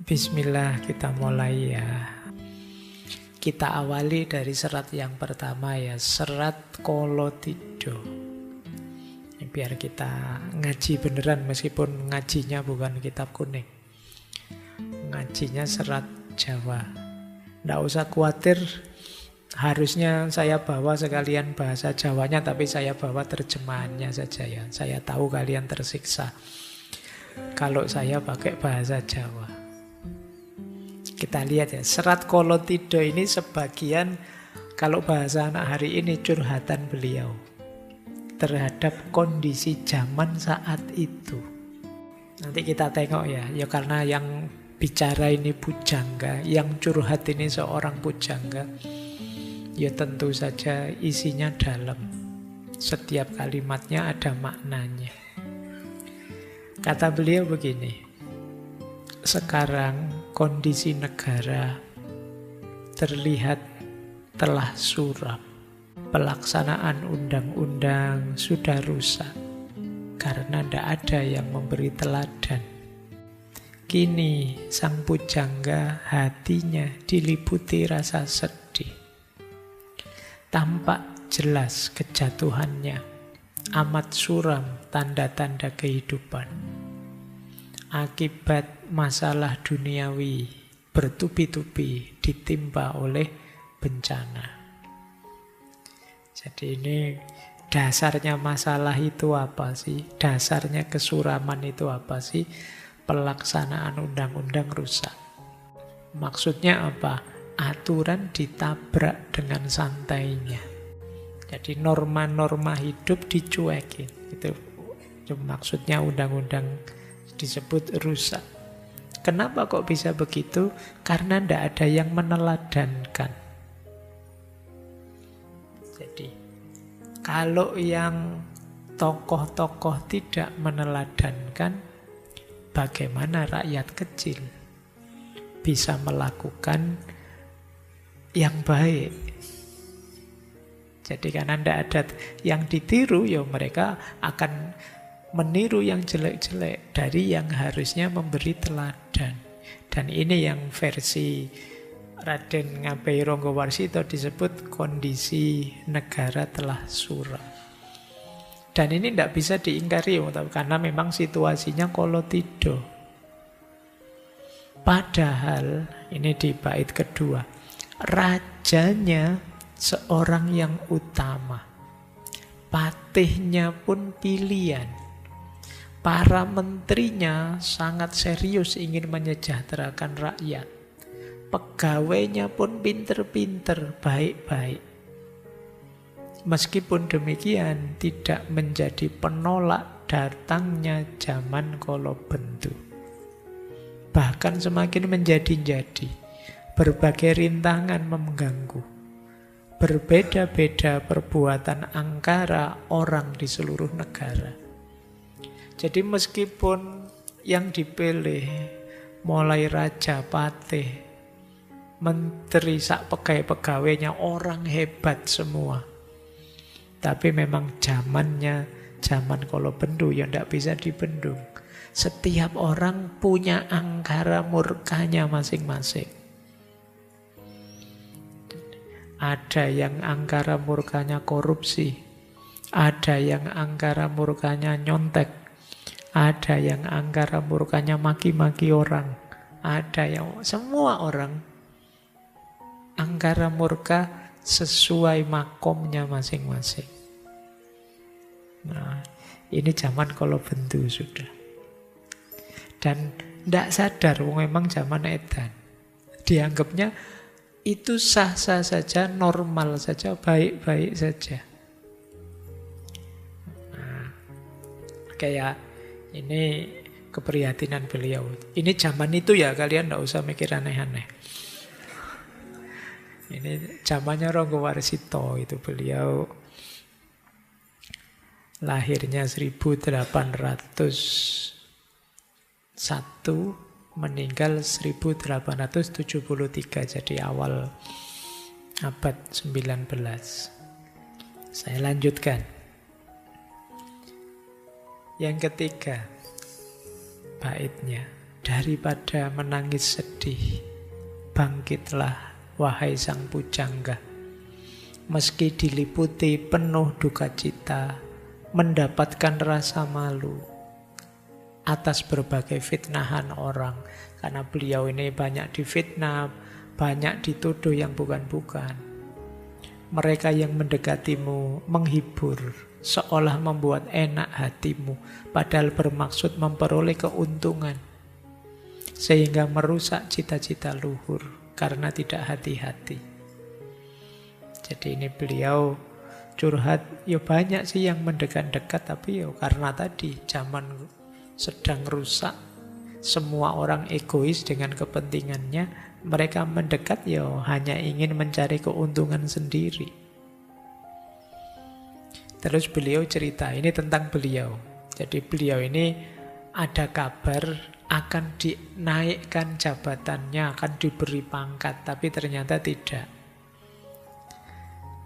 Bismillah, kita mulai ya. Kita awali dari serat yang pertama ya, serat Kolothido. Biar kita ngaji beneran meskipun ngajinya bukan kitab kuning. Ngajinya serat Jawa. Nggak usah khawatir, harusnya saya bawa sekalian bahasa Jawanya, tapi saya bawa terjemahannya saja ya. Saya tahu kalian tersiksa kalau saya pakai bahasa Jawa. Kita lihat ya, serat Kolothido ini sebagian, kalau bahasa anak hari ini, curhatan beliau terhadap kondisi zaman saat itu. Nanti kita tengok ya, ya karena yang bicara ini pujangga, yang curhat ini seorang pujangga, ya tentu saja isinya dalam. Setiap kalimatnya ada maknanya. Kata beliau begini, sekarang kondisi negara terlihat telah suram. Pelaksanaan undang-undang sudah rusak karena tidak ada yang memberi teladan. Kini sang pujangga hatinya diliputi rasa sedih. Tampak jelas kejatuhannya, amat suram tanda-tanda kehidupan. Akibat masalah duniawi bertubi-tubi ditimpa oleh bencana. Jadi ini dasarnya masalah itu apa sih? Dasarnya kesuraman itu apa sih? Pelaksanaan undang-undang rusak. Maksudnya apa? Aturan ditabrak dengan santainya. Jadi norma-norma hidup dicuekin. Itu maksudnya undang-undang disebut rusak. Kenapa kok bisa begitu? Karena tidak ada yang meneladankan. Jadi, kalau yang tokoh-tokoh tidak meneladankan, bagaimana rakyat kecil bisa melakukan yang baik? Jadi karena tidak ada yang ditiru, ya mereka akan meniru yang jelek-jelek dari yang harusnya memberi teladan. Dan ini yang versi Raden Ngabehi Ronggowarsito disebut kondisi negara telah suram. Dan ini tidak bisa diingkari karena memang situasinya Kolothido. Padahal ini di bait kedua, rajanya seorang yang utama, patihnya pun pilihan, para menterinya sangat serius ingin menyejahterakan rakyat. Pegawainya pun pinter-pinter, baik-baik. Meskipun demikian, tidak menjadi penolak datangnya zaman Kolobentu. Bahkan semakin menjadi-jadi, berbagai rintangan mengganggu. Berbeda-beda perbuatan angkara orang di seluruh negara. Jadi meskipun yang dipilih mulai raja, patih, menteri, sak pegawai-pegawainya orang hebat semua. Tapi memang zamannya zaman Kolobentu yang tidak bisa dibendung. Setiap orang punya angkara murkanya masing-masing. Ada yang angkara murkanya korupsi, ada yang angkara murkanya nyontek, ada yang angkara murkanya maki-maki orang, ada yang semua orang angkara murka sesuai makomnya masing-masing. Nah, ini zaman Kolobentu sudah. Dan tidak sadar, memang zaman edan. Dianggapnya itu sah-sah saja, normal saja, baik-baik saja. Nah, kayak ini keprihatinan beliau. Ini zaman itu ya, kalian tidak usah mikir aneh-aneh. Ini zamannya Ronggowarsito, itu beliau lahirnya 1801, meninggal 1873, jadi awal abad 19. Saya lanjutkan. Yang ketiga, baitnya. Daripada menangis sedih, bangkitlah wahai sang pujangga. Meski diliputi penuh duka cita, mendapatkan rasa malu atas berbagai fitnahan orang. Karena beliau ini banyak difitnah, banyak dituduh yang bukan-bukan. Mereka yang mendekatimu menghibur, seolah membuat enak hatimu, padahal bermaksud memperoleh keuntungan, sehingga merusak cita-cita luhur karena tidak hati-hati. Jadi ini beliau curhat, ya banyak sih yang mendekat-dekat, tapi ya karena tadi zaman sedang rusak, semua orang egois dengan kepentingannya, mereka mendekat ya hanya ingin mencari keuntungan sendiri. Terus beliau cerita, ini tentang beliau. Jadi beliau ini ada kabar akan dinaikkan jabatannya, akan diberi pangkat, tapi ternyata tidak.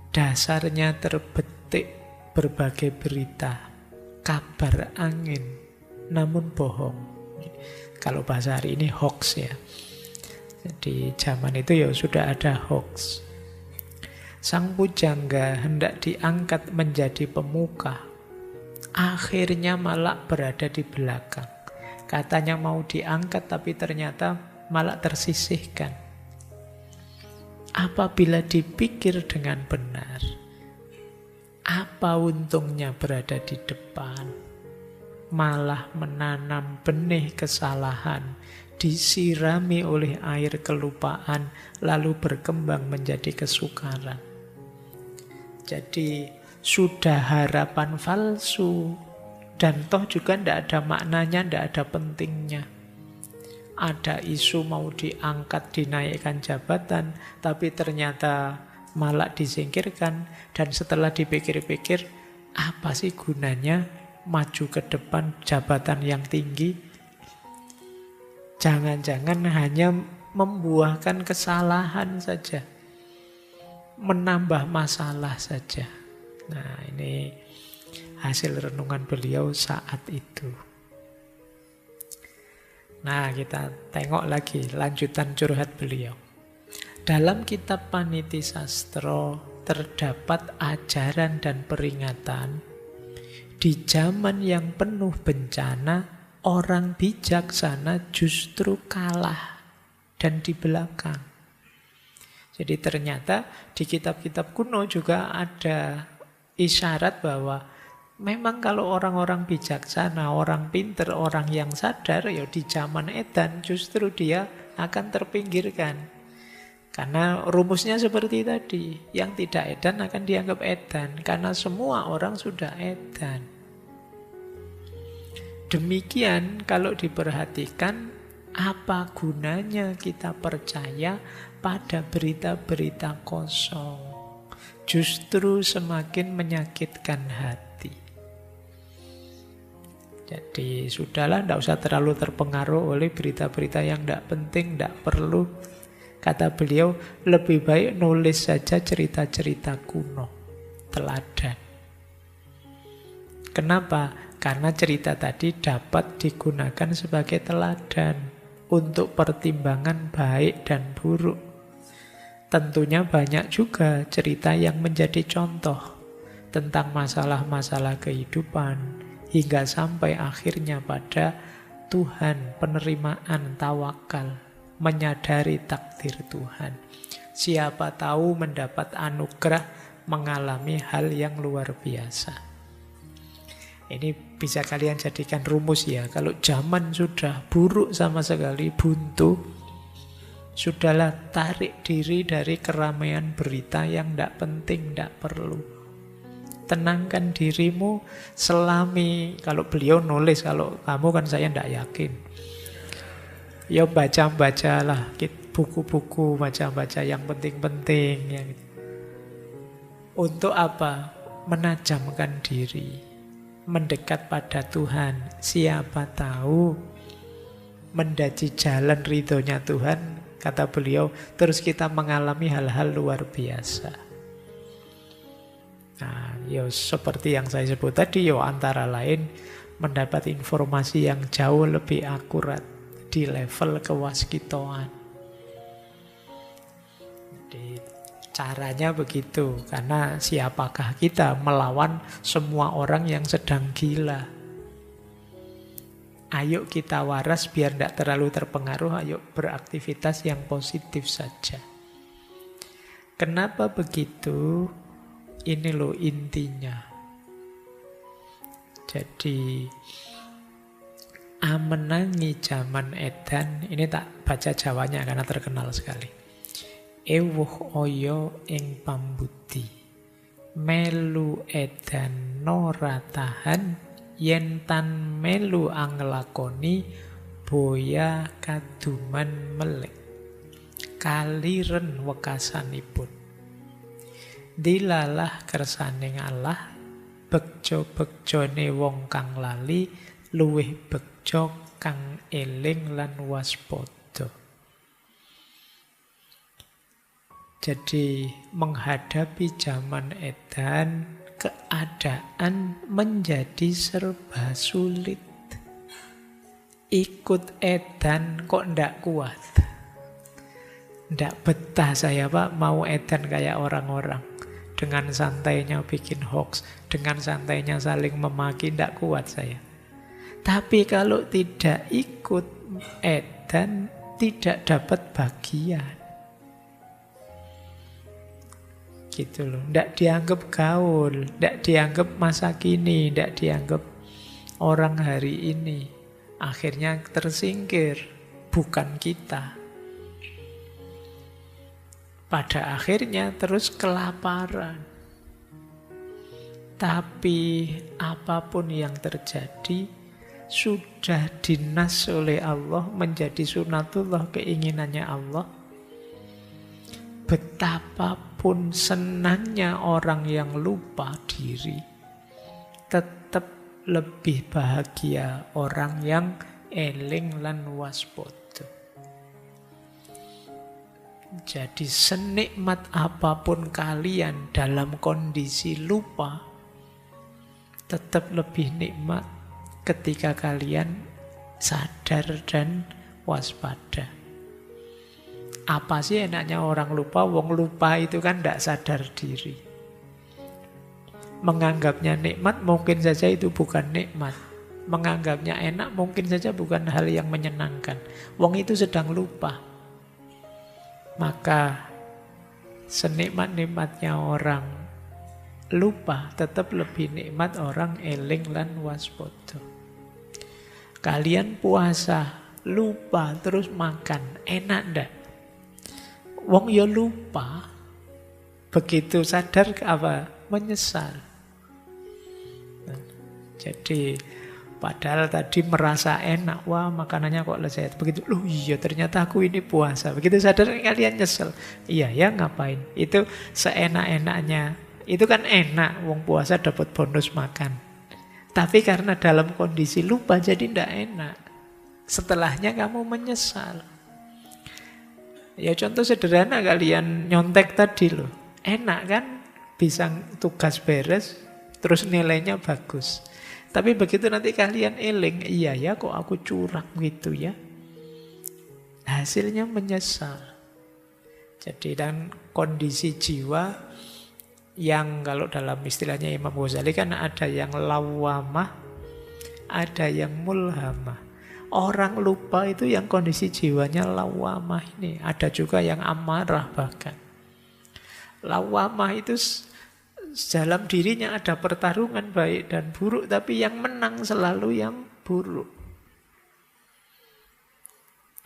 Dasarnya terbetik berbagai berita, kabar angin, namun bohong. Kalau bahasa hari ini hoax ya. Jadi zaman itu ya sudah ada hoax. Sang pujangga hendak diangkat menjadi pemuka, akhirnya malah berada di belakang. Katanya mau diangkat tapi ternyata malah tersisihkan. Apabila dipikir dengan benar, apa untungnya berada di depan? Malah menanam benih kesalahan, disirami oleh air kelupaan, lalu berkembang menjadi kesukaran. Jadi sudah harapan palsu, dan toh juga tidak ada maknanya, tidak ada pentingnya. Ada isu mau diangkat, dinaikkan jabatan, tapi ternyata malah disingkirkan. Dan setelah dipikir-pikir, apa sih gunanya maju ke depan jabatan yang tinggi? Jangan-jangan hanya membuahkan kesalahan saja, menambah masalah saja. Nah, ini hasil renungan beliau saat itu. Nah, kita tengok lagi lanjutan curhat beliau. Dalam kitab Paniti Sastro terdapat ajaran dan peringatan. Di zaman yang penuh bencana, orang bijaksana justru kalah dan di belakang. Jadi ternyata di kitab-kitab kuno juga ada isyarat bahwa memang kalau orang-orang bijaksana, orang pinter, orang yang sadar, ya di zaman edan justru dia akan terpinggirkan. Karena rumusnya seperti tadi, yang tidak edan akan dianggap edan, karena semua orang sudah edan. Demikian kalau diperhatikan, apa gunanya kita percaya pada berita-berita kosong? Justru semakin menyakitkan hati. Jadi sudahlah, tidak usah terlalu terpengaruh oleh berita-berita yang tidak penting, tidak perlu. Kata beliau, lebih baik nulis saja cerita-cerita kuno, teladan. Kenapa? Karena cerita tadi dapat digunakan sebagai teladan untuk pertimbangan baik dan buruk. Tentunya banyak juga cerita yang menjadi contoh tentang masalah-masalah kehidupan, hingga sampai akhirnya pada Tuhan, penerimaan, tawakal, menyadari takdir Tuhan. Siapa tahu mendapat anugerah mengalami hal yang luar biasa. Ini bisa kalian jadikan rumus ya. Kalau zaman sudah buruk sama sekali, buntu, sudahlah tarik diri dari keramaian berita yang tidak penting, tidak perlu. Tenangkan dirimu, selami. Kalau beliau nulis, kalau kamu kan saya tidak yakin. Ya baca-bacalah buku-buku, baca-baca yang penting-penting. Ya. Untuk apa? Menajamkan diri, mendekat pada Tuhan. Siapa tahu mendaji jalan ridhonya Tuhan, kata beliau, terus kita mengalami hal-hal luar biasa. Nah, ya seperti yang saya sebut tadi, ya antara lain mendapat informasi yang jauh lebih akurat di level kewaskitoan. Jadi caranya begitu, karena siapakah kita melawan semua orang yang sedang gila. Ayo kita waras biar tidak terlalu terpengaruh, ayo beraktivitas yang positif saja. Kenapa begitu? Ini loh intinya. Jadi amenangi zaman edan, ini tak baca Jawanya karena terkenal sekali. Ewuh oyo ing pambudi, melu edan nora tahan, yen tan melu anglakoni, boya kaduman melek, kaliren wekasanipun. Dilalah kersaning Allah, bekjo-bekjone wong kang lali, luwih bekjo kang eling lan waspada. Jadi menghadapi zaman edan, keadaan menjadi serba sulit. Ikut edan kok ndak kuat. Ndak betah saya Pak mau edan kayak orang-orang. Dengan santainya bikin hoax, dengan santainya saling memaki, ndak kuat saya. Tapi kalau tidak ikut edan, tidak dapat bagian. Gitu loh, ndak dianggap gaul, ndak dianggap masa kini, ndak dianggap orang hari ini. Akhirnya tersingkir, bukan kita. Pada akhirnya terus kelaparan. Tapi apapun yang terjadi sudah dinas oleh Allah, menjadi sunatullah, keinginannya Allah. Betapapun senangnya orang yang lupa diri, tetap lebih bahagia orang yang eling lan waspada. Jadi senikmat apapun kalian dalam kondisi lupa, tetap lebih nikmat ketika kalian sadar dan waspada. Apa sih enaknya orang lupa? Wong lupa itu kan tidak sadar diri. Menganggapnya nikmat mungkin saja itu bukan nikmat. Menganggapnya enak mungkin saja bukan hal yang menyenangkan. Wong itu sedang lupa. Maka senikmat-nikmatnya orang lupa tetap lebih nikmat orang eling lan waspada. Kalian puasa, lupa terus makan, enak ndak? Wong ya lupa, begitu sadar apa? Menyesal. Jadi padahal tadi merasa enak, wah makanannya kok lezat. Begitu, loh iya ternyata aku ini puasa. Begitu sadar kalian nyesel. Iya ya ngapain? Itu seenak-enaknya. Itu kan enak, wong puasa dapat bonus makan. Tapi karena dalam kondisi lupa jadi tidak enak. Setelahnya kamu menyesal. Ya contoh sederhana kalian nyontek tadi loh. Enak kan? Bisa tugas beres, terus nilainya bagus. Tapi begitu nanti kalian eling, iya ya kok aku curang gitu ya. Hasilnya menyesal. Jadi dan kondisi jiwa yang kalau dalam istilahnya Imam Ghazali kan ada yang lawamah, ada yang mulhamah. Orang lupa itu yang kondisi jiwanya lawamah ini. Ada juga yang amarah bahkan. Lawamah itu dalam dirinya ada pertarungan baik dan buruk, tapi yang menang selalu yang buruk.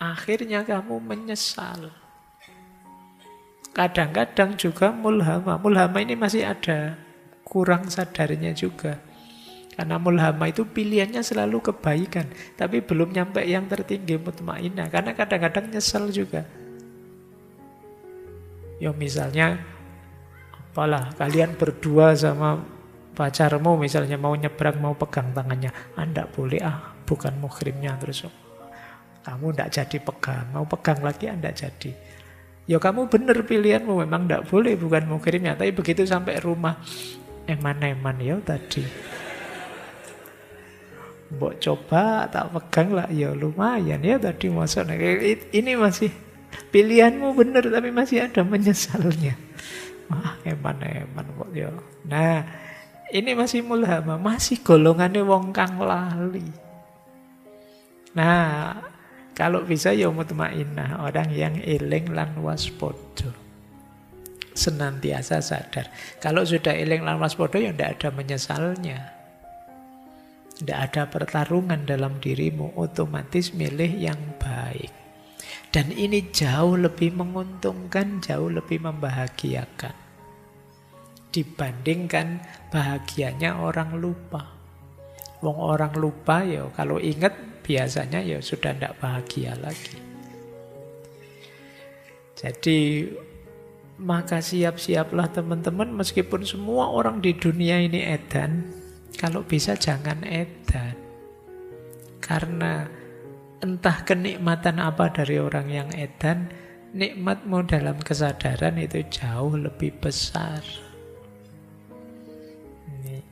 Akhirnya kamu menyesal. Kadang-kadang juga mulhama. Mulhama ini masih ada kurang sadarnya juga. Karena mulhama itu pilihannya selalu kebaikan, tapi belum nyampe yang tertinggi mutmainah. Karena kadang-kadang nyesel juga. Ya misalnya, apalah kalian berdua sama pacarmu misalnya mau nyebrang, mau pegang tangannya. Anda boleh bukan muhrimnya. Terus kamu tidak jadi pegang, mau pegang lagi Anda jadi. Ya kamu benar pilihanmu, memang tidak boleh bukan muhrimnya. Tapi begitu sampai rumah, eman-eman ya tadi. Mbok coba tak pegang lah, ya lumayan ya tadi masuk. Ini masih pilihanmu benar tapi masih ada menyesalnya. Wah, eman-eman kok ya. Nah, ini masih mulhama, masih golongannya wong kang lali. Nah, kalau bisa ya mutmainnah, orang yang eling lan waspada. Senantiasa sadar. Kalau sudah eling lan waspada ya tidak ada menyesalnya. Tidak ada pertarungan dalam dirimu, otomatis milih yang baik. Dan ini jauh lebih menguntungkan, jauh lebih membahagiakan dibandingkan bahagianya orang lupa. Wong orang lupa ya kalau ingat biasanya ya sudah tidak bahagia lagi. Jadi maka siap-siaplah teman-teman, meskipun semua orang di dunia ini edan, kalau bisa jangan edan. Karena entah kenikmatan apa dari orang yang edan, nikmatmu dalam kesadaran itu jauh lebih besar.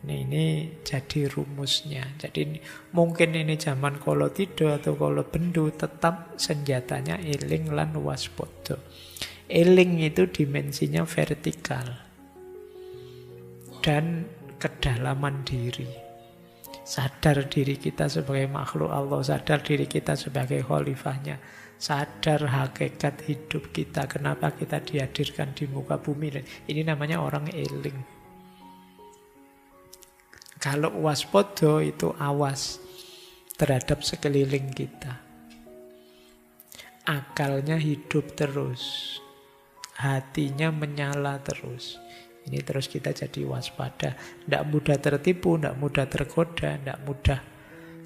Ini jadi rumusnya. Jadi mungkin ini zaman kala tido atau kala bendu, tetap senjatanya eling lan waspada. Eling itu dimensinya vertikal dan kedalaman diri. Sadar diri kita sebagai makhluk Allah, sadar diri kita sebagai khalifahnya, sadar hakikat hidup kita, kenapa kita dihadirkan di muka bumi. Ini namanya orang eling. Kalau waspada itu awas terhadap sekeliling kita. Akalnya hidup terus, hatinya menyala terus. Ini terus kita jadi waspada. Tidak mudah tertipu, tidak mudah tergoda, tidak mudah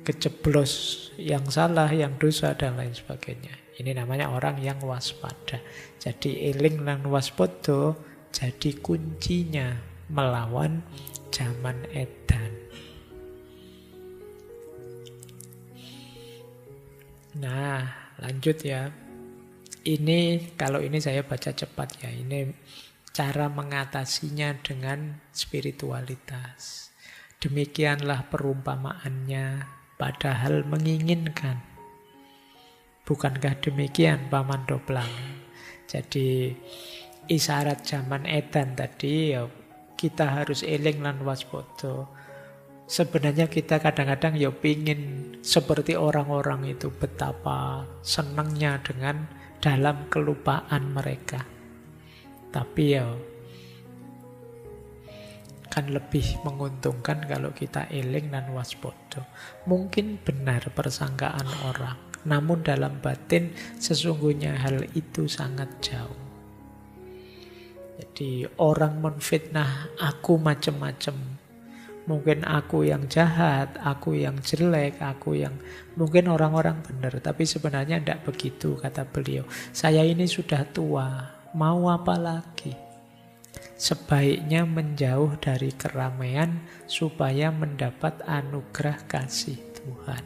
kejeblos yang salah, yang dosa, dan lain sebagainya. Ini namanya orang yang waspada. Jadi eling lan waspada jadi kuncinya melawan zaman edan. Nah, lanjut ya. Ini kalau ini saya baca cepat ya. Ini cara mengatasinya dengan spiritualitas. Demikianlah perumpamaannya, padahal menginginkan. Bukankah demikian Paman Doblang? Jadi isyarat zaman edan tadi ya, kita harus eling lan waspada. Sebenarnya kita kadang-kadang ya pingin seperti orang-orang itu, betapa senangnya dengan dalam kelupaan mereka. Tapi ya kan lebih menguntungkan kalau kita eling dan waspada. Mungkin benar persangkaan orang, namun dalam batin sesungguhnya hal itu sangat jauh. Jadi orang menfitnah aku macam-macam. Mungkin aku yang jahat, aku yang jelek, aku yang... Mungkin orang-orang benar, tapi sebenarnya tidak begitu, kata beliau. Saya ini sudah tua, mau apa lagi? Sebaiknya menjauh dari keramaian supaya mendapat anugerah kasih Tuhan.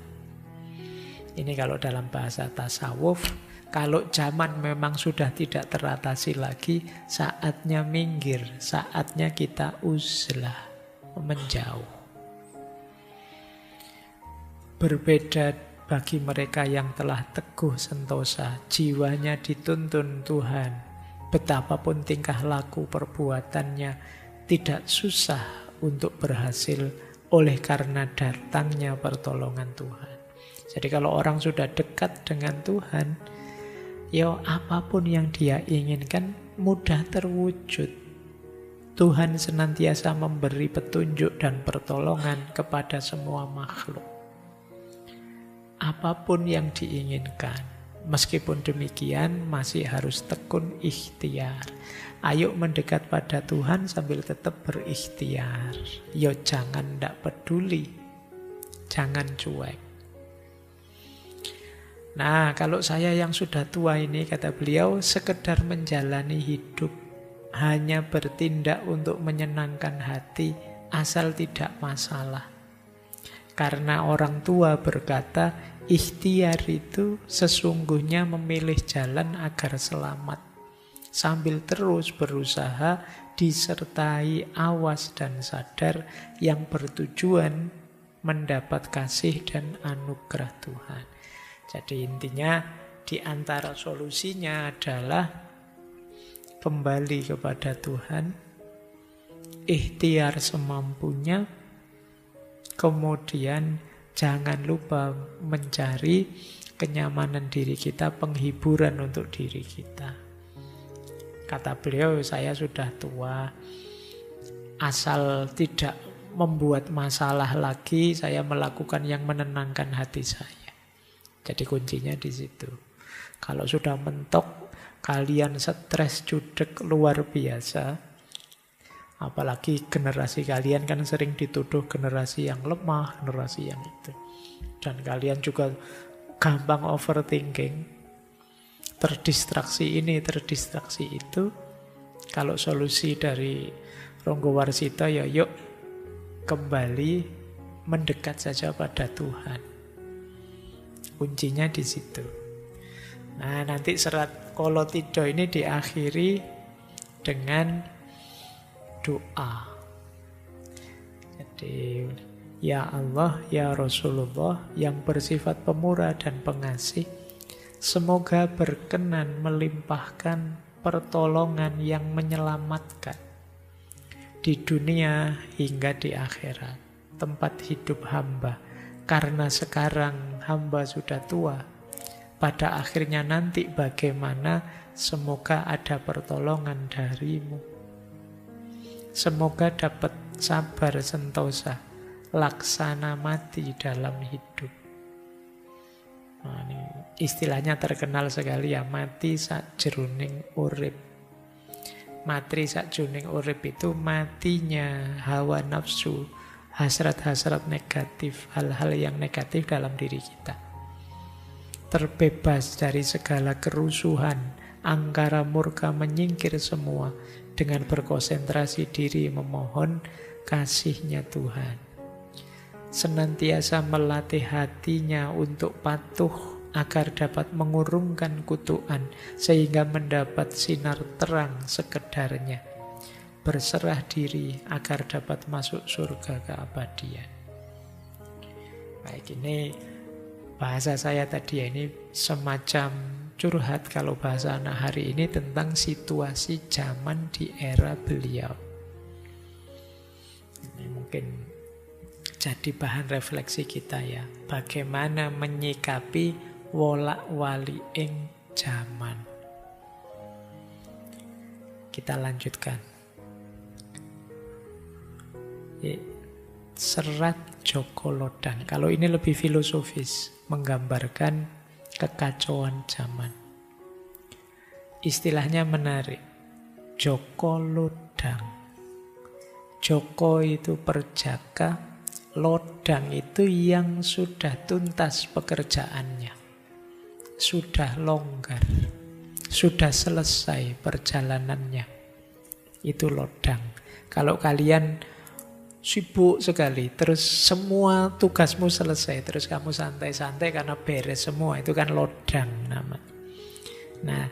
Ini kalau dalam bahasa tasawuf. Kalau zaman memang sudah tidak teratasi lagi, saatnya minggir, saatnya kita uzlah, menjauh. Berbeda bagi mereka yang telah teguh sentosa, jiwanya dituntun Tuhan. Betapapun tingkah laku perbuatannya, tidak susah untuk berhasil oleh karena datangnya pertolongan Tuhan. Jadi kalau orang sudah dekat dengan Tuhan, ya apapun yang dia inginkan mudah terwujud. Tuhan senantiasa memberi petunjuk dan pertolongan kepada semua makhluk. Apapun yang diinginkan. Meskipun demikian masih harus tekun ikhtiar. Ayo mendekat pada Tuhan sambil tetap berikhtiar. Yo jangan ndak peduli. Jangan cuek. Nah, kalau saya yang sudah tua ini, kata beliau, sekedar menjalani hidup, hanya bertindak untuk menyenangkan hati, asal tidak masalah. Karena orang tua berkata, ikhtiar itu sesungguhnya memilih jalan agar selamat. Sambil terus berusaha disertai awas dan sadar yang bertujuan mendapat kasih dan anugerah Tuhan. Jadi intinya di antara solusinya adalah kembali kepada Tuhan, ikhtiar semampunya, kemudian jangan lupa mencari kenyamanan diri kita, penghiburan untuk diri kita. Kata beliau, saya sudah tua, asal tidak membuat masalah lagi, saya melakukan yang menenangkan hati saya. Jadi kuncinya di situ. Kalau sudah mentok, kalian stres, judek luar biasa. Apalagi generasi kalian kan sering dituduh generasi yang lemah, generasi yang itu. Dan kalian juga gampang overthinking. Terdistraksi ini, terdistraksi itu. Kalau solusi dari Ronggo Warsito, ya yuk kembali mendekat saja pada Tuhan. Kuncinya di situ. Nah, nanti serat Kolothido ini diakhiri dengan doa. Jadi, ya Allah, ya Rasulullah yang bersifat pemurah dan pengasih, semoga berkenan melimpahkan pertolongan yang menyelamatkan di dunia hingga di akhirat, tempat hidup hamba. Karena sekarang hamba sudah tua, pada akhirnya nanti bagaimana, semoga ada pertolongan darimu. Semoga dapat sabar sentosa, laksana mati dalam hidup. Nah, ini istilahnya terkenal sekali ya, mati sakjroning urip. Mati sakjroning urip itu matinya hawa nafsu, hasrat-hasrat negatif, hal-hal yang negatif dalam diri kita. Terbebas dari segala kerusuhan, angkara murka menyingkir semua dengan berkonsentrasi diri memohon kasih-Nya Tuhan. Senantiasa melatih hatinya untuk patuh agar dapat mengurungkan kutukan sehingga mendapat sinar terang sekedarnya. Berserah diri agar dapat masuk surga keabadian. Baik, ini bahasa saya tadi ya, ini semacam curhat kalau bahasa anak hari ini tentang situasi zaman di era beliau. Ini mungkin jadi bahan refleksi kita ya. Bagaimana menyikapi wolak-wali ing zaman. Kita lanjutkan. Serat Joko Lodan. Kalau ini lebih filosofis, menggambarkan kekacauan zaman. Istilahnya menarik. Joko Lodang. Joko itu perjaka, Lodang itu yang sudah tuntas pekerjaannya. Sudah longgar. Sudah selesai perjalanannya. Itu Lodang. Kalau kalian sibuk sekali, terus semua tugasmu selesai, terus kamu santai-santai karena beres semua, itu kan Lodang namanya. Nah,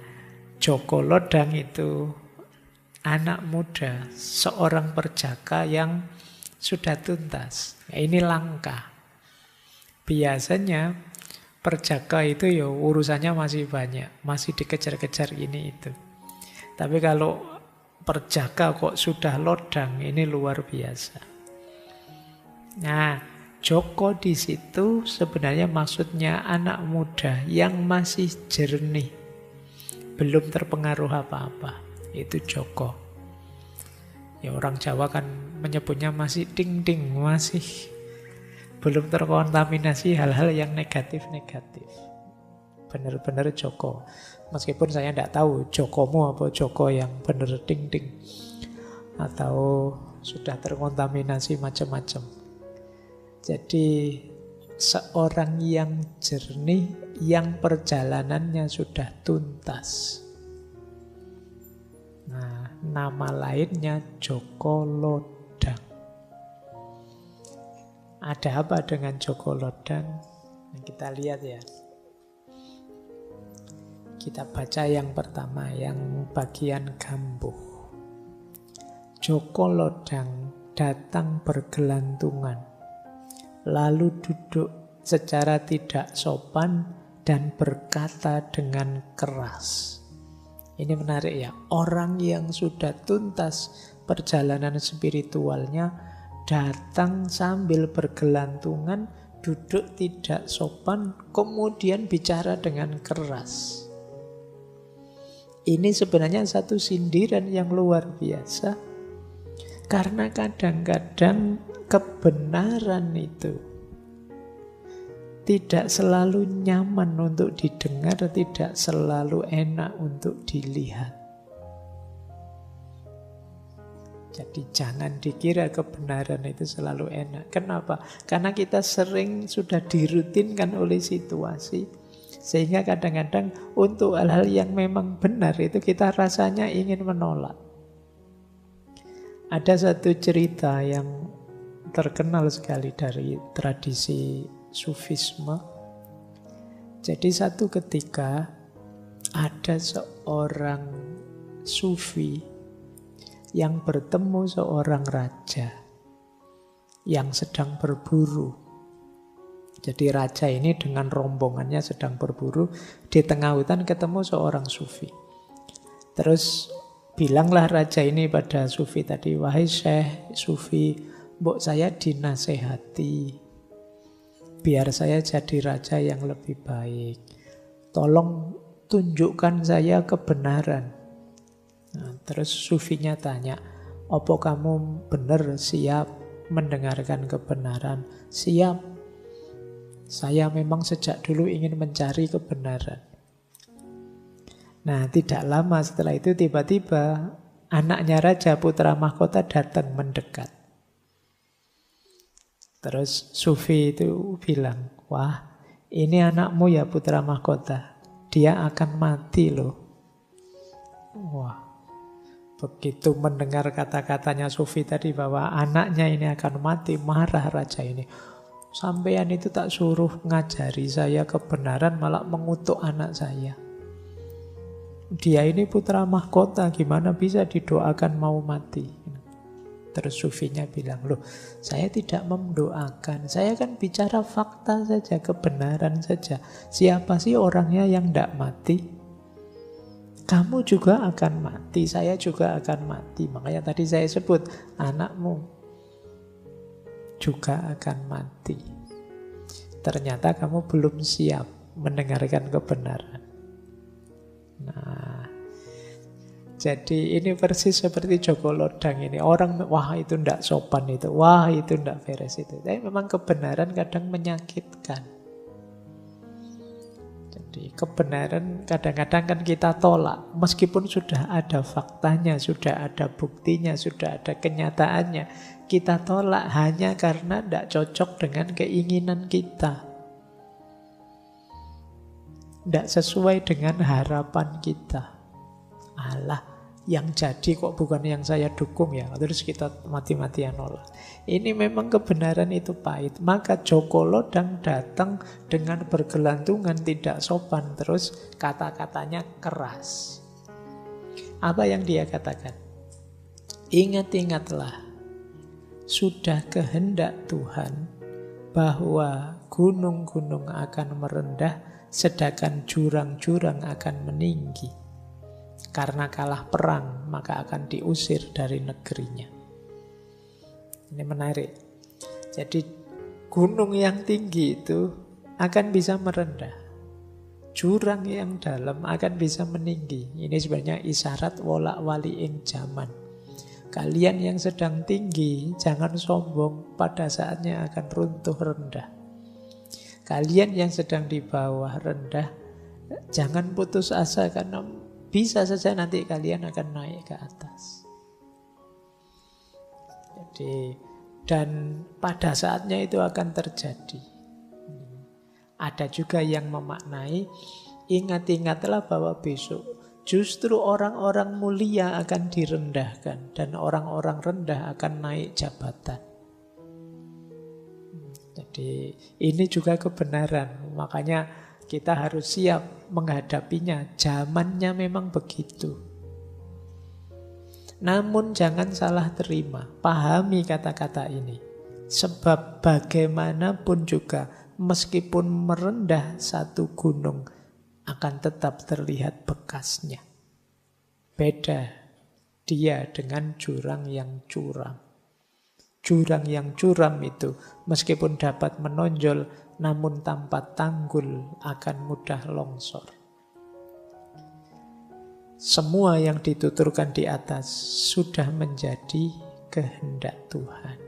Joko Lodang itu anak muda, seorang perjaka yang sudah tuntas. Nah, ini langka. Biasanya perjaka itu ya urusannya masih banyak, masih dikejar-kejar ini itu. Tapi kalau perjaka kok sudah Lodang, ini luar biasa. Nah, Joko di situ sebenarnya maksudnya anak muda yang masih jernih, belum terpengaruh apa-apa. Itu Joko. Ya orang Jawa kan menyebutnya masih ding-ding, masih belum terkontaminasi hal-hal yang negatif-negatif. Benar-benar Joko. Meskipun saya tidak tahu Jokomu apa Joko yang benar ding-ding, atau sudah terkontaminasi macam-macam. Jadi seorang yang jernih, yang perjalanannya sudah tuntas. Nah, nama lainnya Joko Lodang. Ada apa dengan Joko Lodang? Nah, kita lihat ya. Kita baca yang pertama, yang bagian gambuh. Joko Lodang datang bergelantungan, lalu duduk secara tidak sopan dan berkata dengan keras. Ini menarik ya, orang yang sudah tuntas perjalanan spiritualnya datang sambil bergelantungan, duduk tidak sopan, kemudian bicara dengan keras. Ini sebenarnya satu sindiran yang luar biasa, karena kadang-kadang kebenaran itu tidak selalu nyaman untuk didengar, tidak selalu enak untuk dilihat. Jadi jangan dikira kebenaran itu selalu enak. Kenapa? Karena kita sering sudah dirutinkan oleh situasi, sehingga kadang-kadang untuk hal-hal yang memang benar itu kita rasanya ingin menolak. Ada satu cerita yang terkenal sekali dari tradisi Sufisme. Jadi satu ketika ada seorang sufi yang bertemu seorang raja yang sedang berburu. Jadi raja ini dengan rombongannya sedang berburu, di tengah hutan ketemu seorang sufi. Terus bilanglah raja ini pada sufi tadi, "Wahai Syekh Sufi, mbok saya dinasehati biar saya jadi raja yang lebih baik. Tolong tunjukkan saya kebenaran." Nah, terus sufinya tanya, "Apa kamu benar siap mendengarkan kebenaran?" "Siap. Saya memang sejak dulu ingin mencari kebenaran." Nah, tidak lama setelah itu tiba-tiba anaknya raja, putra mahkota, datang mendekat. Terus sufi itu bilang, "Wah, ini anakmu ya putra mahkota. Dia akan mati loh." Wah, begitu mendengar kata-katanya sufi tadi bahwa anaknya ini akan mati, marah raja ini. "Sampean itu tak suruh ngajari saya kebenaran, malah mengutuk anak saya. Dia ini putra mahkota, gimana bisa didoakan mau mati?" Terus sufinya bilang, "Loh, saya tidak mendoakan. Saya kan bicara fakta saja, kebenaran saja. Siapa sih orangnya yang tidak mati? Kamu juga akan mati, saya juga akan mati. Makanya tadi saya sebut, anakmu juga akan mati. Ternyata kamu belum siap mendengarkan kebenaran." Nah, jadi ini persis seperti Joko Lodang ini. Orang, wah itu ndak sopan itu, wah itu ndak beres itu. Tapi memang kebenaran kadang menyakitkan. Jadi kebenaran kadang-kadang kan kita tolak. Meskipun sudah ada faktanya, sudah ada buktinya, sudah ada kenyataannya. Kita tolak hanya karena ndak cocok dengan keinginan kita. Ndak sesuai dengan harapan kita. Alah, yang jadi kok bukan yang saya dukung ya. Terus kita mati-matian nolak. Ini memang kebenaran itu pahit. Maka Joko Lodang datang dengan bergelantungan tidak sopan. Terus kata-katanya keras. Apa yang dia katakan? "Ingat-ingatlah, sudah kehendak Tuhan bahwa gunung-gunung akan merendah, sedangkan jurang-jurang akan meninggi. Karena kalah perang, maka akan diusir dari negerinya." Ini menarik. Jadi gunung yang tinggi itu akan bisa merendah. Jurang yang dalam akan bisa meninggi. Ini sebenarnya isyarat wolak-wali ing zaman. Kalian yang sedang tinggi, jangan sombong, pada saatnya akan runtuh rendah. Kalian yang sedang di bawah rendah, jangan putus asa karena bisa saja nanti kalian akan naik ke atas. Jadi, dan pada saatnya itu akan terjadi. Ada juga yang memaknai, ingat-ingatlah bahwa besok justru orang-orang mulia akan direndahkan dan orang-orang rendah akan naik jabatan. Jadi ini juga kebenaran. Makanya kita harus siap menghadapinya. Zamannya memang begitu. Namun jangan salah terima. Pahami kata-kata ini. Sebab bagaimanapun juga, meskipun merendah satu gunung, akan tetap terlihat bekasnya. Beda dia dengan jurang yang curam. Jurang yang curam itu, meskipun dapat menonjol, namun tanpa tanggul akan mudah longsor. Semua yang dituturkan di atas sudah menjadi kehendak Tuhan.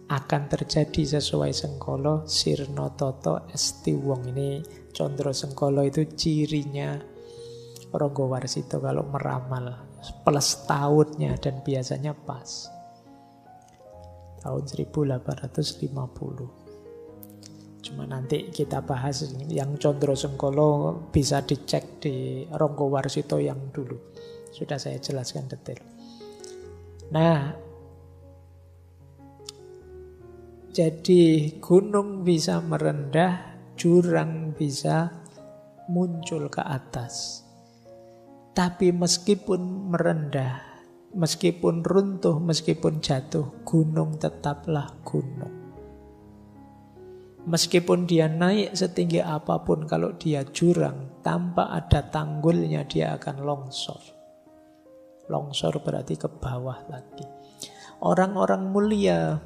Akan terjadi sesuai Sengkolo, Sirno Toto Esti Wong. Ini Condro Sengkolo itu cirinya Ronggo Warsito kalau meramal. Plus tahunnya dan biasanya pas. Tahun 1850. Cuma nanti kita bahas yang Condro Sengkolo bisa dicek di Ronggo Warsito yang dulu. Sudah saya jelaskan detail. Nah, jadi gunung bisa merendah, jurang bisa muncul ke atas. Tapi meskipun merendah, meskipun runtuh, meskipun jatuh, gunung tetaplah gunung. Meskipun dia naik setinggi apapun, kalau dia jurang, tanpa ada tanggulnya dia akan longsor. Longsor berarti ke bawah lagi. Orang-orang mulia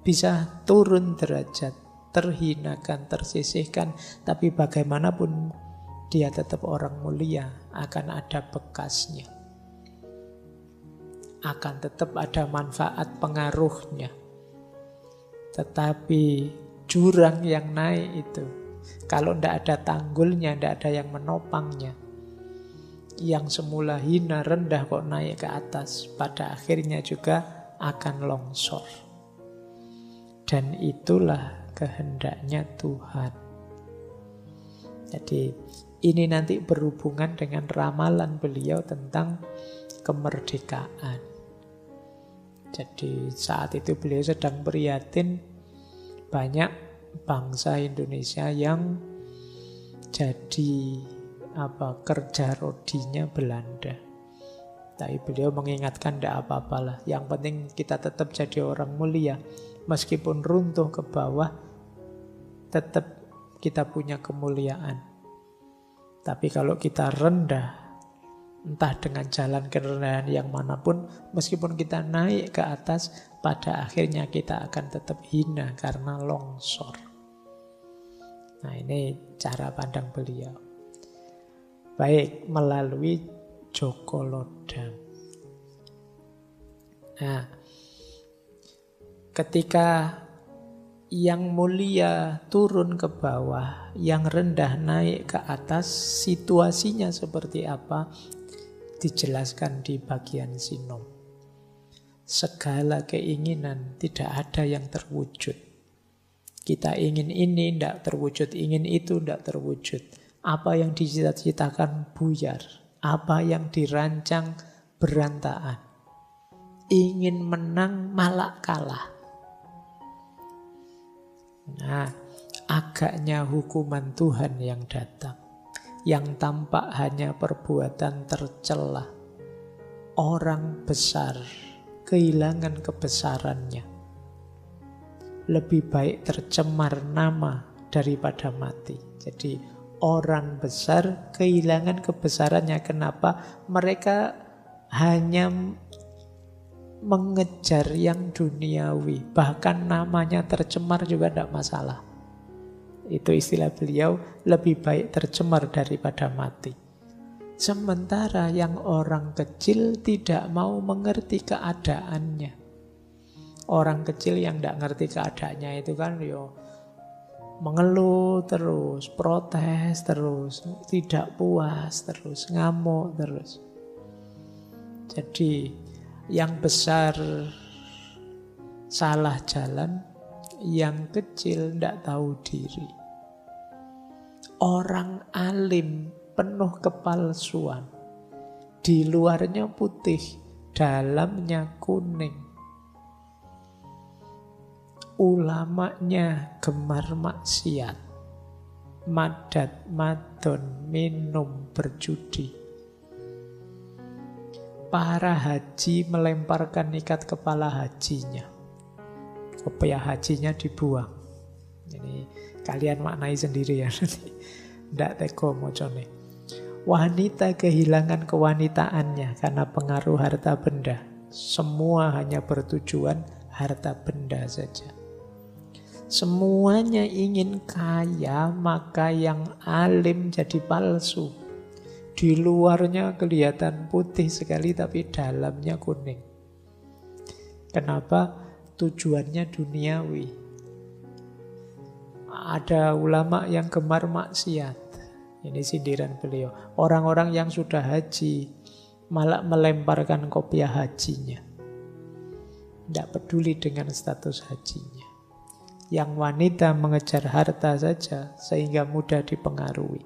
bisa turun derajat, terhinakan, tersisihkan, tapi bagaimanapun dia tetap orang mulia, akan ada bekasnya. Akan tetap ada manfaat pengaruhnya. Tetapi jurang yang naik itu, kalau tidak ada tanggulnya, tidak ada yang menopangnya, yang semula hina, rendah kok naik ke atas, pada akhirnya juga akan longsor. Dan itulah kehendaknya Tuhan. Jadi ini nanti berhubungan dengan ramalan beliau tentang kemerdekaan. Jadi saat itu beliau sedang prihatin banyak bangsa Indonesia yang jadi kerja rodinya Belanda. Tapi beliau mengingatkan tidak apa-apalah. Yang penting kita tetap jadi orang mulia. Meskipun runtuh ke bawah, tetap kita punya kemuliaan. Tapi kalau kita rendah, entah dengan jalan kerendahan yang manapun, meskipun kita naik ke atas, pada akhirnya kita akan tetap hina karena longsor. Nah, ini cara pandang beliau. Baik, melalui Joko Lodang. Nah, ketika yang mulia turun ke bawah, yang rendah naik ke atas, situasinya seperti apa? Dijelaskan di bagian sinom. Segala keinginan tidak ada yang terwujud. Kita ingin ini tidak terwujud, ingin itu tidak terwujud. Apa yang dicita-citakan buyar, apa yang dirancang berantakan. Ingin menang malah kalah. Nah, agaknya hukuman Tuhan yang datang. Yang tampak hanya perbuatan tercela. Orang besar kehilangan kebesarannya. Lebih baik tercemar nama daripada mati. Jadi orang besar kehilangan kebesarannya. Kenapa? Mereka hanya mengejar yang duniawi. Bahkan namanya tercemar juga tidak masalah. Itu istilah beliau, lebih baik tercemar daripada mati. Sementara yang orang kecil tidak mau mengerti keadaannya. Orang kecil yang tidak ngerti keadaannya itu kan mengeluh terus, protes terus, tidak puas terus, ngamuk terus. Jadi yang besar salah jalan, yang kecil tidak tahu diri. Orang alim penuh kepalsuan. Di luarnya putih, dalamnya kuning. Ulamanya gemar maksiat. Madat, madon, minum, berjudi. Para haji melemparkan ikat kepala hajinya. kopiah hajinya dibuang. Ini kalian maknai sendiri ya. Ndak teko mocone. Wanita kehilangan kewanitaannya karena pengaruh harta benda. Semua hanya bertujuan harta benda saja. Semuanya ingin kaya, maka yang alim jadi palsu. Di luarnya kelihatan putih sekali, tapi dalamnya kuning. Kenapa? Tujuannya duniawi. Ada ulama yang gemar maksiat. Ini sindiran beliau. Orang-orang yang sudah haji malah melemparkan kopiah hajinya. Tidak peduli dengan status hajinya. Yang wanita mengejar harta saja sehingga mudah dipengaruhi.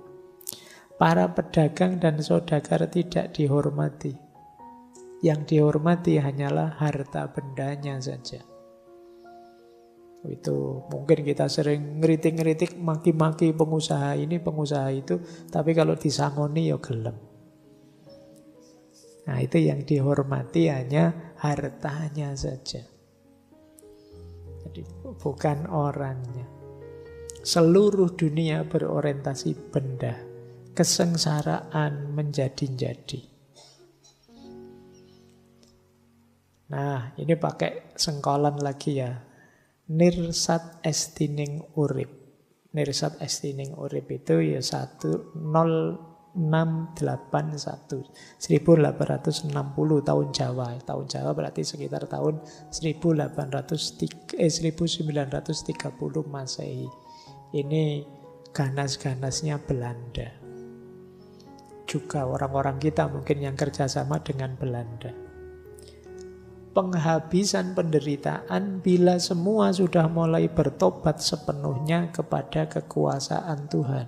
Para pedagang dan saudagar tidak dihormati. Yang dihormati hanyalah harta bendanya saja. Itu mungkin kita sering ngeritik-ngeritik, maki-maki pengusaha ini, pengusaha itu, tapi kalau disangoni ya gelem. Nah, itu yang dihormati hanya hartanya saja. Jadi bukan orangnya. Seluruh dunia berorientasi benda. Kesengsaraan menjadi-jadi. Nah, ini pakai sengkolan lagi ya. Nirsat estining urip. Nirsat estining urip itu ya 10681 1860 tahun Jawa. Tahun Jawa berarti sekitar tahun 1930 Masehi. Ini ganas-ganasnya Belanda. Juga orang-orang kita mungkin yang kerjasama dengan Belanda. Penghabisan penderitaan bila semua sudah mulai bertobat sepenuhnya kepada kekuasaan Tuhan.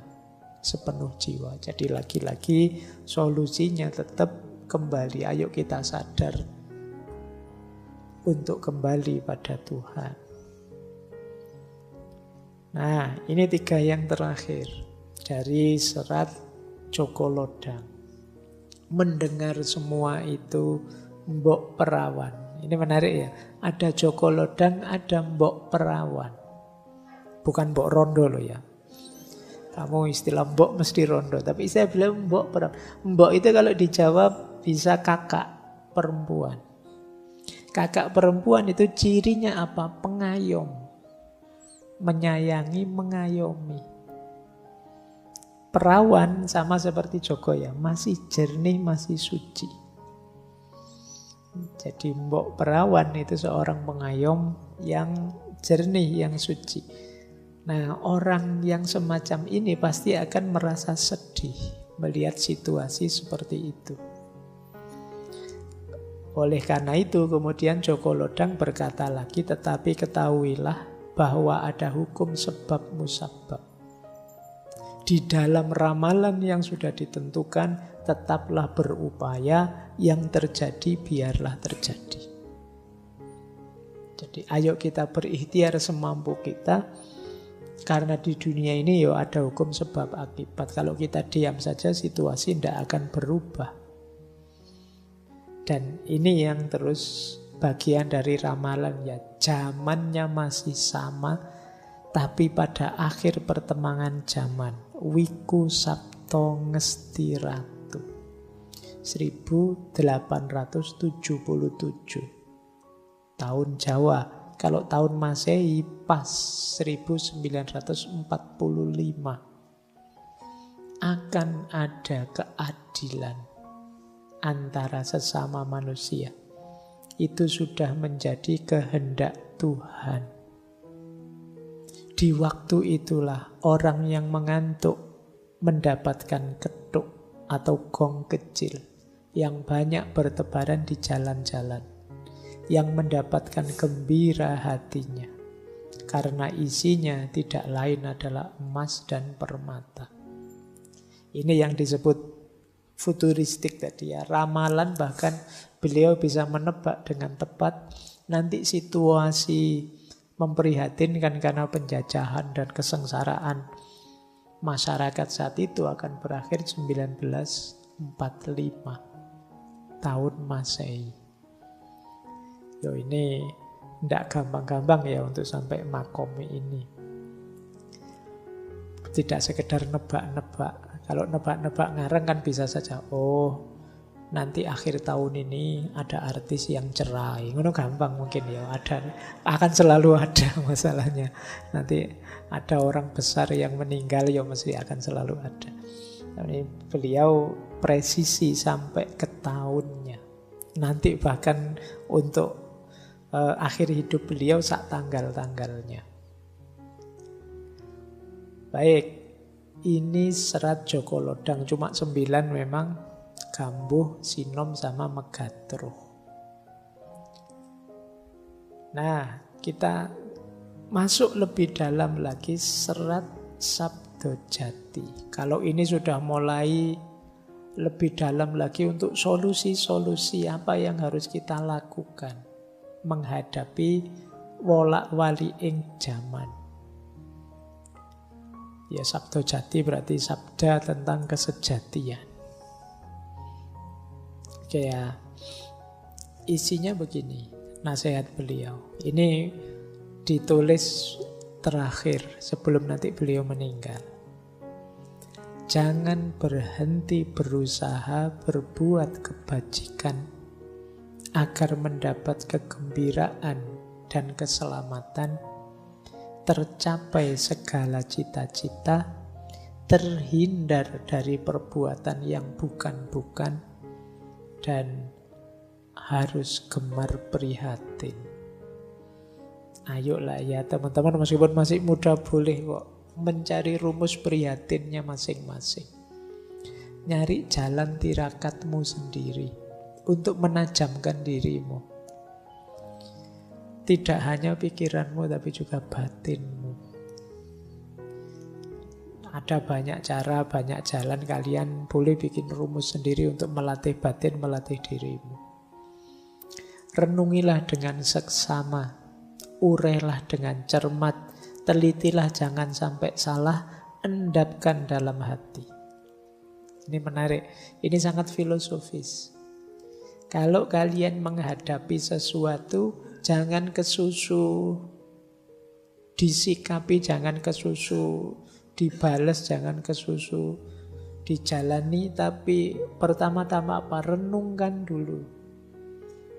Sepenuh jiwa. Jadi lagi-lagi solusinya tetap kembali. Ayo kita sadar untuk kembali pada Tuhan. Nah, ini 3 yang terakhir dari serat Joko Lodang. Mendengar semua itu mbok perawan. Ini menarik ya. Ada Joko Lodang, ada mbok perawan. Bukan mbok rondo loh ya. Kamu istilah mbok mesti rondo. Tapi saya bilang mbok perawan. Mbok itu kalau dijawab bisa kakak perempuan. Kakak perempuan itu cirinya apa? Pengayom. Menyayangi, mengayomi. Perawan sama seperti Joko ya. Masih jernih, masih suci. Jadi mbok perawan itu seorang pengayom yang jernih, yang suci. Nah, orang yang semacam ini pasti akan merasa sedih melihat situasi seperti itu. Oleh karena itu kemudian Joko Lodang berkata lagi, tetapi ketahuilah bahwa ada hukum sebab musabab. Di dalam ramalan yang sudah ditentukan, tetaplah berupaya, yang terjadi biarlah terjadi. Jadi ayo kita berikhtiar semampu kita, karena di dunia ini ya ada hukum sebab akibat. Kalau kita diam saja situasi tidak akan berubah. Dan ini yang terus bagian dari ramalan ya. Zamannya masih sama, tapi pada akhir pertemangan zaman, Wiku Sabto Ngesti 1877 tahun Jawa. Kalau tahun Masehi pas 1945. Akan ada keadilan antara sesama manusia. Itu sudah menjadi kehendak Tuhan. Di waktu itulah orang yang mengantuk mendapatkan ketuk atau gong kecil yang banyak bertebaran di jalan-jalan, yang mendapatkan gembira hatinya karena isinya tidak lain adalah emas dan permata. Ini yang disebut futuristik tadi ya. Ramalan bahkan beliau bisa menebak dengan tepat nanti situasi memprihatinkan karena penjajahan dan kesengsaraan masyarakat saat itu akan berakhir 1945 tahun Masehi. Yo, ini Tidak gampang-gampang ya untuk sampai makomi ini. Tidak sekedar nebak-nebak. Kalau nebak-nebak ngarang kan bisa saja, oh nanti akhir tahun ini ada artis yang cerai. Ngono gampang mungkin ya, ada, akan selalu ada masalahnya. Nanti ada orang besar yang meninggal ya mesti akan selalu ada. Tapi beliau presisi sampai ke tahunnya. Nanti bahkan untuk akhir hidup beliau sak tanggal-tanggalnya. Baik, ini serat Joko Lodang, cuma 9 memang, Gambuh, Sinom, sama Megatruh. Nah, kita masuk lebih dalam lagi serat Sabdojati. Kalau ini sudah mulai lebih dalam lagi untuk solusi-solusi apa yang harus kita lakukan menghadapi wolak-wali ing jaman. Ya, Sabdojati berarti sabda tentang kesejatian. Oke ya, isinya begini, nasihat beliau. Ini ditulis terakhir sebelum nanti beliau meninggal. Jangan berhenti berusaha berbuat kebajikan agar mendapat kegembiraan dan keselamatan, tercapai segala cita-cita, terhindar dari perbuatan yang bukan-bukan, dan harus gemar prihatin. Ayolah ya teman-teman, meskipun masih muda boleh kok mencari rumus prihatinnya masing-masing. Nyari jalan tirakatmu sendiri untuk menajamkan dirimu. Tidak hanya pikiranmu tapi juga batinmu. Ada banyak cara, banyak jalan. Kalian boleh bikin rumus sendiri untuk melatih batin, melatih dirimu. Renungilah dengan seksama, urailah dengan cermat, telitilah jangan sampai salah, endapkan dalam hati. Ini menarik, ini sangat filosofis. Kalau kalian menghadapi sesuatu, jangan kesusu disikapi, jangan kesusu dibales, jangan kesusu dijalani, tapi pertama-tama apa? Renungkan dulu.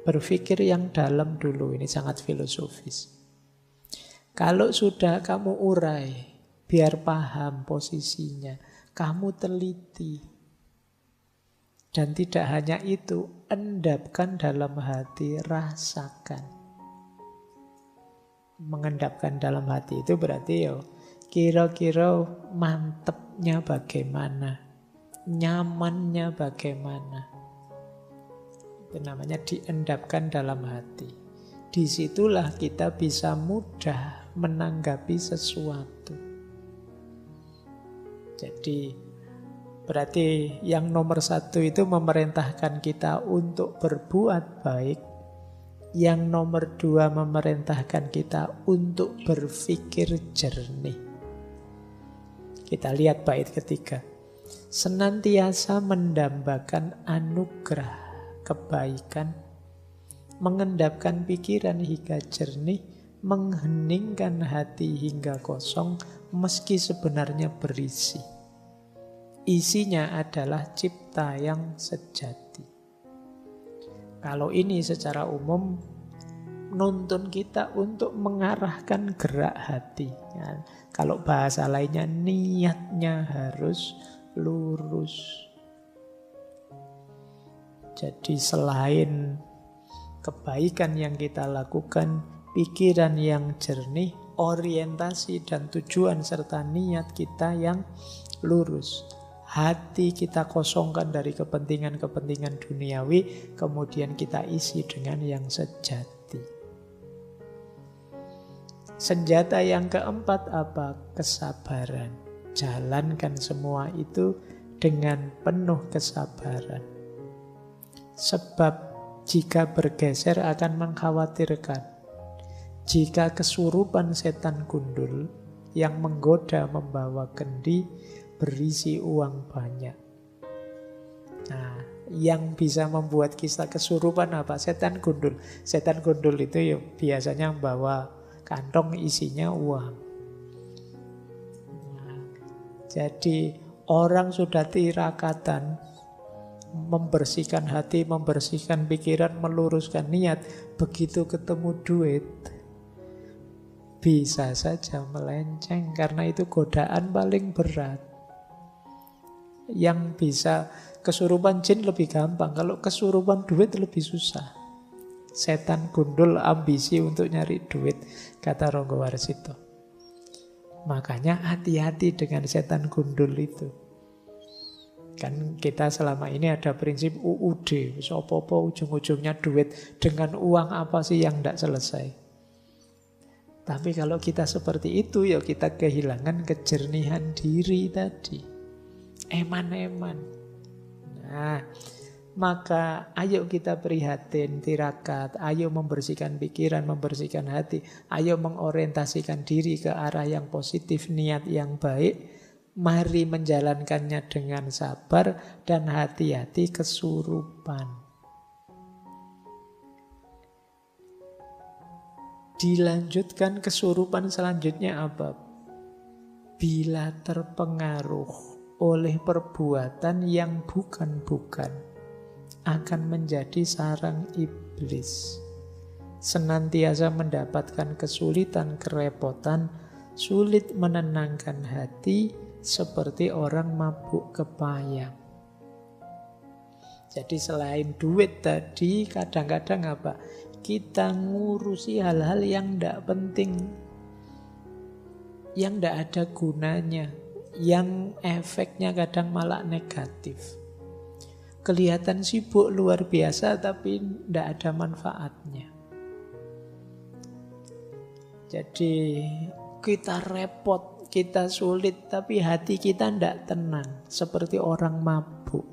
Berpikir yang dalam dulu, ini sangat filosofis. Kalau sudah kamu urai, biar paham posisinya, kamu teliti. Dan tidak hanya itu, endapkan dalam hati, rasakan. Mengendapkan dalam hati itu berarti kira-kira mantepnya bagaimana, nyamannya bagaimana. Itu namanya diendapkan dalam hati. Disitulah kita bisa mudah menanggapi sesuatu. Jadi berarti yang nomor 1 itu memerintahkan kita untuk berbuat baik. Yang nomor 2 memerintahkan kita untuk berpikir jernih. Kita lihat bait ketiga. Senantiasa mendambakan anugerah kebaikan, mengendapkan pikiran hingga jernih, mengheningkan hati hingga kosong, meski sebenarnya berisi. Isinya adalah cipta yang sejati. Kalau ini secara umum nuntun kita untuk mengarahkan gerak hati. Ya, kalau bahasa lainnya niatnya harus lurus. Jadi selain kebaikan yang kita lakukan, pikiran yang jernih, orientasi dan tujuan serta niat kita yang lurus. Hati kita kosongkan dari kepentingan-kepentingan duniawi, kemudian kita isi dengan yang sejati. Senjata yang keempat apa? Kesabaran. Jalankan semua itu dengan penuh kesabaran. Sebab jika bergeser akan mengkhawatirkan. Jika kesurupan setan gundul yang menggoda membawa kendi berisi uang banyak. Nah, Yang bisa membuat kita kesurupan apa? Setan gundul. Setan gundul itu ya biasanya bawa kantong isinya uang. Nah, jadi orang sudah tirakatan membersihkan hati, membersihkan pikiran, meluruskan niat. Begitu ketemu duit, bisa saja melenceng karena itu godaan paling berat. Yang bisa kesurupan jin lebih gampang, kalau kesurupan duit lebih susah. Setan gundul ambisi untuk nyari duit, kata Ronggo Warsito. Makanya hati-hati dengan setan gundul itu. Kan kita selama ini ada prinsip UUD, sopo-po ujung-ujungnya duit. Dengan uang apa sih yang tidak selesai? Tapi kalau kita seperti itu, ya kita kehilangan kejernihan diri tadi. Eman-eman. Nah, maka ayo kita prihatin, tirakat, ayo membersihkan pikiran, membersihkan hati, ayo mengorientasikan diri ke arah yang positif, niat yang baik. Mari menjalankannya dengan sabar dan hati-hati kesurupan. Dilanjutkan kesurupan selanjutnya apa? Bila terpengaruh oleh perbuatan yang bukan-bukan, akan menjadi sarang iblis. Senantiasa mendapatkan kesulitan, kerepotan, sulit menenangkan hati, seperti orang mabuk kepayang. Jadi selain duit tadi, kadang-kadang apa? Kita ngurusi hal-hal yang tidak penting, yang tidak ada gunanya, yang efeknya kadang malah negatif. Kelihatan sibuk luar biasa tapi tidak ada manfaatnya. Jadi kita repot, kita sulit, tapi hati kita tidak tenang, seperti orang mabuk.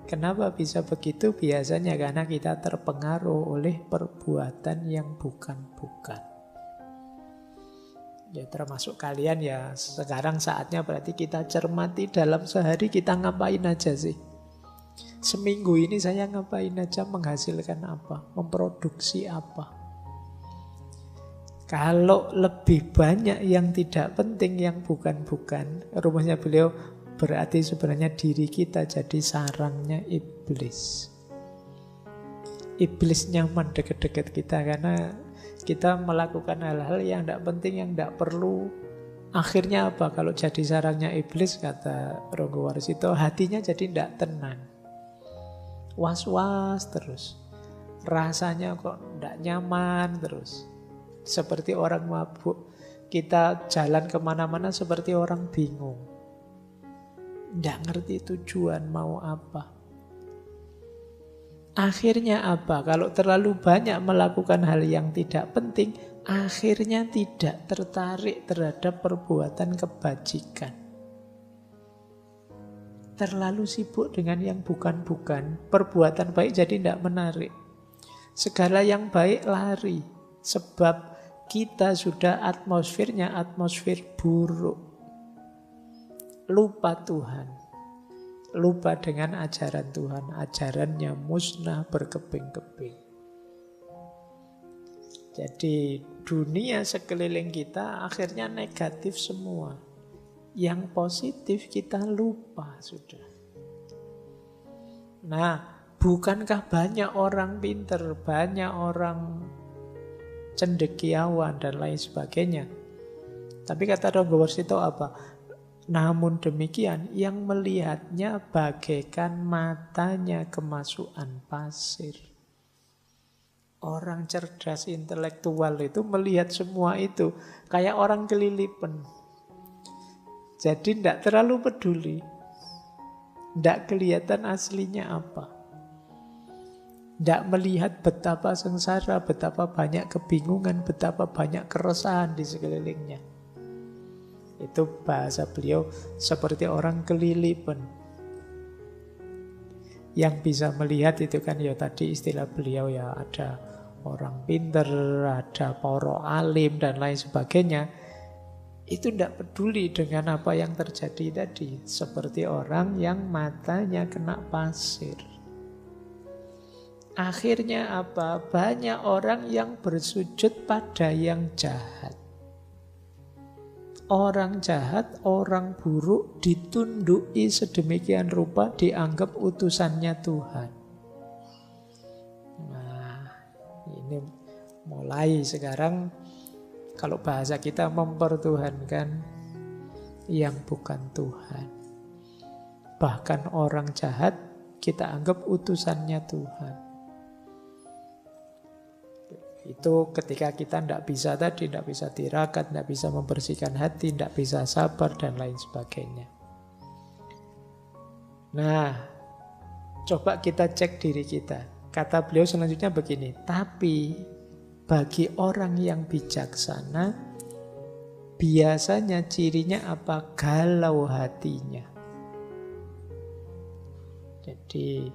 Kenapa bisa begitu? Biasanya karena kita terpengaruh oleh perbuatan yang bukan-bukan. Ya termasuk kalian ya, sekarang saatnya berarti kita cermati dalam sehari kita ngapain aja sih. Seminggu ini saya ngapain aja, menghasilkan apa, memproduksi apa. Kalau lebih banyak yang tidak penting, yang bukan-bukan, rumusnya beliau berarti sebenarnya diri kita jadi sarangnya iblis. Iblis nyaman dekat-dekat kita karena kita melakukan hal-hal yang tidak penting, yang tidak perlu. Akhirnya apa? Kalau jadi sarangnya iblis, kata Ronggo Warsito, hatinya jadi tidak tenang. Was-was terus. Rasanya kok tidak nyaman terus. Seperti orang mabuk. Kita jalan kemana-mana seperti orang bingung. Tidak ngerti tujuan mau apa. Akhirnya apa? Kalau terlalu banyak melakukan hal yang tidak penting, akhirnya tidak tertarik terhadap perbuatan kebajikan. Terlalu sibuk dengan yang bukan-bukan, perbuatan baik jadi tidak menarik. Segala yang baik lari, sebab kita sudah atmosfernya atmosfer buruk. Lupa Tuhan, lupa dengan ajaran Tuhan, ajarannya musnah berkeping-keping. Jadi dunia sekeliling kita akhirnya negatif semua. Yang positif kita lupa sudah. Nah, bukankah banyak orang pinter, banyak orang cendekiawan dan lain sebagainya. Tapi kata Ronggo Warsito apa? Namun demikian, yang melihatnya bagaikan matanya kemasukan pasir. Orang cerdas intelektual itu melihat semua itu kayak orang kelilipan. Jadi tidak terlalu peduli. Tidak kelihatan aslinya apa. Tidak melihat betapa sengsara, betapa banyak kebingungan, betapa banyak keresahan di sekelilingnya. Itu bahasa beliau seperti orang kelilipan. Yang bisa melihat itu kan ya tadi istilah beliau ya, ada orang pinter, ada para alim dan lain sebagainya. itu tidak peduli dengan apa yang terjadi tadi. Seperti orang yang matanya kena pasir. Akhirnya apa? Banyak orang yang bersujud pada yang jahat. Orang jahat, orang buruk ditunduki sedemikian rupa, dianggap utusannya Tuhan. Nah, ini mulai sekarang kalau bahasa kita mempertuhankan yang bukan Tuhan. Bahkan orang jahat kita anggap utusannya Tuhan. Itu ketika kita tidak bisa tadi, tidak bisa tirakat, tidak bisa membersihkan hati, tidak bisa sabar, dan lain sebagainya. Nah, coba kita cek diri kita. Kata beliau selanjutnya begini, tapi bagi orang yang bijaksana, biasanya cirinya apa? Galau hatinya. Jadi,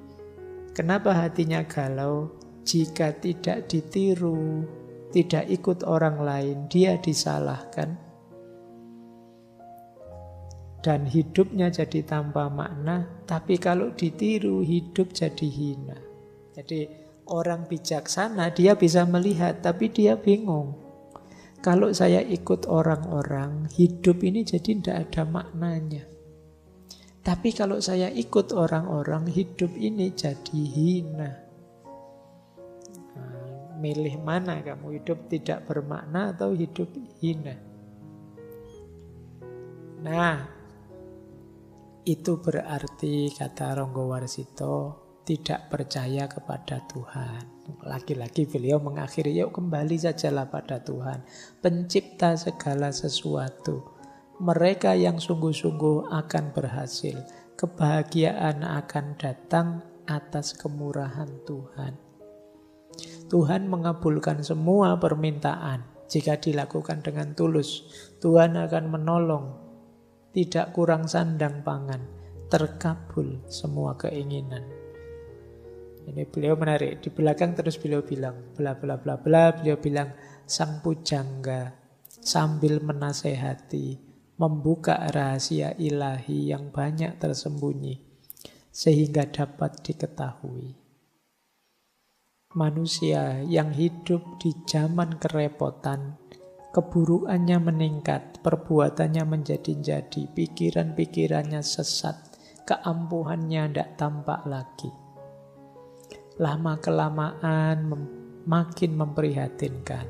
kenapa hatinya galau? Jika tidak ditiru, tidak ikut orang lain, dia disalahkan. Dan hidupnya jadi tanpa makna, tapi kalau ditiru, hidup jadi hina. Jadi, orang bijaksana dia bisa melihat, tapi dia bingung. Kalau saya ikut orang-orang, hidup ini jadi tidak ada maknanya. Tapi kalau saya ikut orang-orang, hidup ini jadi hina. Nah, milih mana kamu? Hidup tidak bermakna atau hidup hina? Nah, itu berarti kata Ronggo Warsito, tidak percaya kepada Tuhan. Lagi-lagi beliau mengakhiri, yuk kembali sajalah pada Tuhan, pencipta segala sesuatu. Mereka yang sungguh-sungguh akan berhasil. Kebahagiaan akan datang atas kemurahan Tuhan. Tuhan mengabulkan semua permintaan jika dilakukan dengan tulus. Tuhan akan menolong, tidak kurang sandang pangan, terkabul semua keinginan. Ini beliau menarik. Di belakang terus beliau bilang, bla bla bla bla. Beliau bilang, sang pujangga sambil menasehati, membuka rahasia ilahi yang banyak tersembunyi, sehingga dapat diketahui. Manusia yang hidup di zaman kerepotan, keburukannya meningkat, perbuatannya menjadi-jadi, pikiran-pikirannya sesat, keampuhannya tidak tampak lagi. Lama-kelamaan makin memprihatinkan.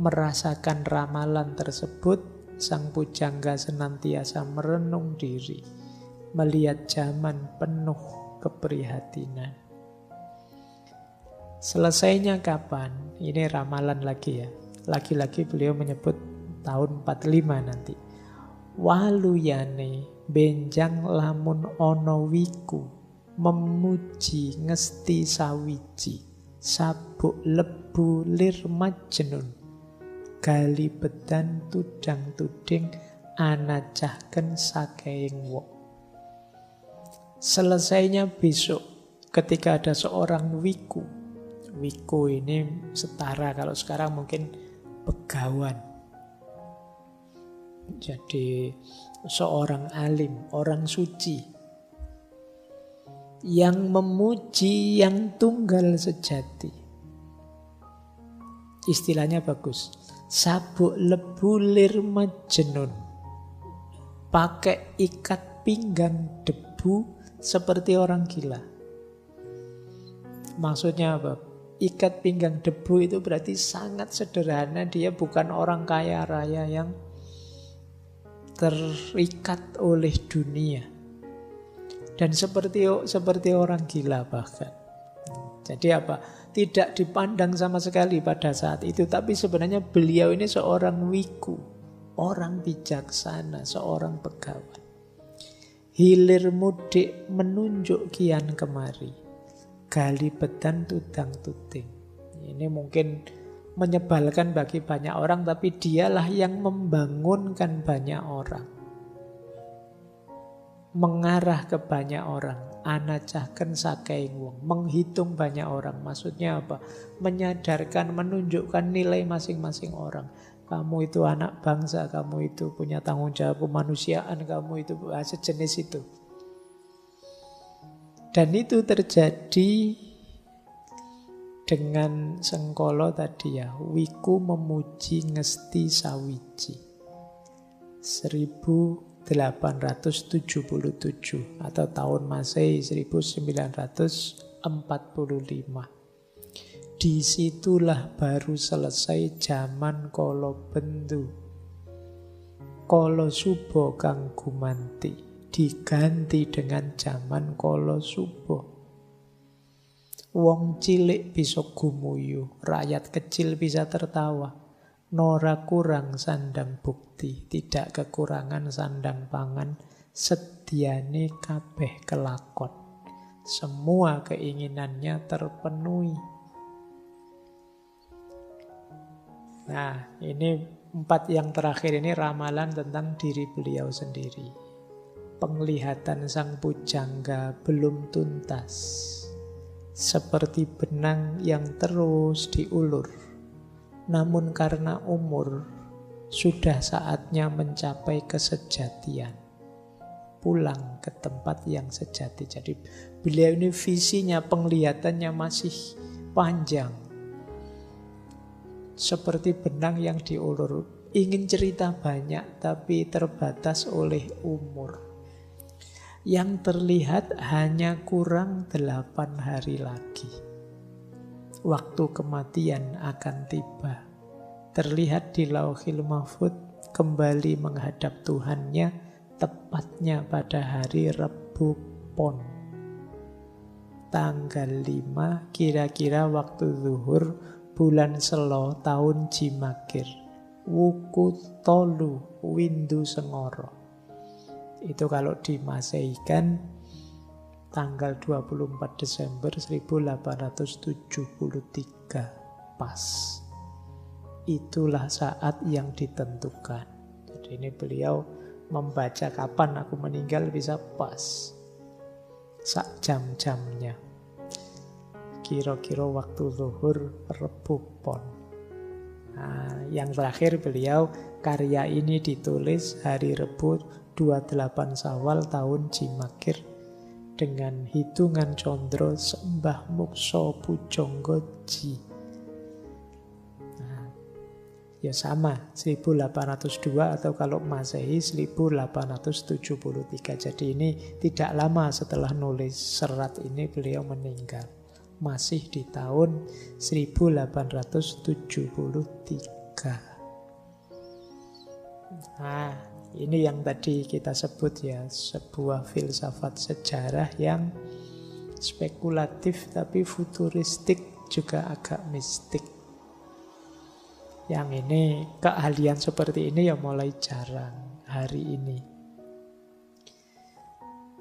Merasakan ramalan tersebut, sang pujangga senantiasa merenung diri, melihat zaman penuh keprihatinan. Selesainya kapan? Ini ramalan lagi ya. Lagi-lagi beliau menyebut tahun 45 nanti. Waluyane benjang lamun ono wiku, memuji ngesti sawiji, sabuk lebu lir majnun, gali bedan tudang tuding, anacahken sakeing wong. Selesainya besok ketika ada seorang wiku. Wiku ini setara kalau sekarang mungkin begawan. Jadi seorang alim, orang suci yang memuji yang tunggal sejati. Istilahnya bagus. Sabuk lebu lir majnun. Pakai ikat pinggang debu seperti orang gila. Maksudnya apa? Ikat pinggang debu itu berarti sangat sederhana. Dia bukan orang kaya raya yang terikat oleh dunia. Dan seperti orang gila bahkan. Jadi apa? Tidak dipandang sama sekali pada saat itu. Tapi sebenarnya beliau ini seorang wiku. Orang bijaksana, seorang pegawan. Hilir mudik menunjuk kian kemari. Gali bedan tudang tuding. Ini mungkin menyebalkan bagi banyak orang. Tapi dialah yang membangunkan banyak orang. Mengarah ke banyak orang, anacahken sakeing wong, menghitung banyak orang. Maksudnya apa? Menyadarkan, menunjukkan nilai masing-masing orang. kamu itu anak bangsa, kamu itu punya tanggung jawab kemanusiaan, kamu itu sejenis itu. Dan itu terjadi dengan Sengkolo tadi ya, wiku memuji ngesti sawiji 1877 atau tahun Masehi 1945. Disitulah baru selesai zaman Kolo Bendu. Kolo Subo kang gumanti diganti dengan zaman Kolo Subo. Wong cilik bisa gumuyu, rakyat kecil bisa tertawa. Nora kurang sandang bukti, tidak kekurangan sandang pangan, sediane kabeh kelakon. Semua keinginannya terpenuhi. Nah, ini 4 yang terakhir ini ramalan tentang diri beliau sendiri. Penglihatan sang pujangga belum tuntas. Seperti benang yang terus diulur. Namun karena umur, sudah saatnya mencapai kesejatian. Pulang ke tempat yang sejati. Jadi beliau ini visinya, penglihatannya masih panjang. Seperti benang yang diulur. Ingin cerita banyak tapi terbatas oleh umur. Yang terlihat hanya kurang 8 hari lagi. Waktu kematian akan tiba. Terlihat di Lauhil Mahfudz kembali menghadap Tuhannya tepatnya pada hari Rebu Pon. Tanggal 5 kira-kira waktu zuhur bulan Selo tahun Jimakir. Wuku tolu windu sengoro. Itu kalau dimasehikan tanggal 24 Desember 1873 pas. Itulah saat yang ditentukan. Jadi ini beliau membaca kapan aku meninggal bisa pas. Sak jam-jamnya. Kira-kira waktu zuhur Rebu Pon. Nah, yang terakhir beliau karya ini ditulis hari Rebu 28 Syawal tahun Jimakir dengan hitungan condro Sembah Mukso Pujanggaji. Nah, ya sama 1802 atau kalau Masehi 1873. Jadi ini tidak lama setelah nulis serat ini beliau meninggal. Masih di tahun 1873. Nah, ini yang tadi kita sebut ya, sebuah filsafat sejarah yang spekulatif tapi futuristik juga agak mistik. Yang ini, keahlian seperti ini ya mulai jarang hari ini.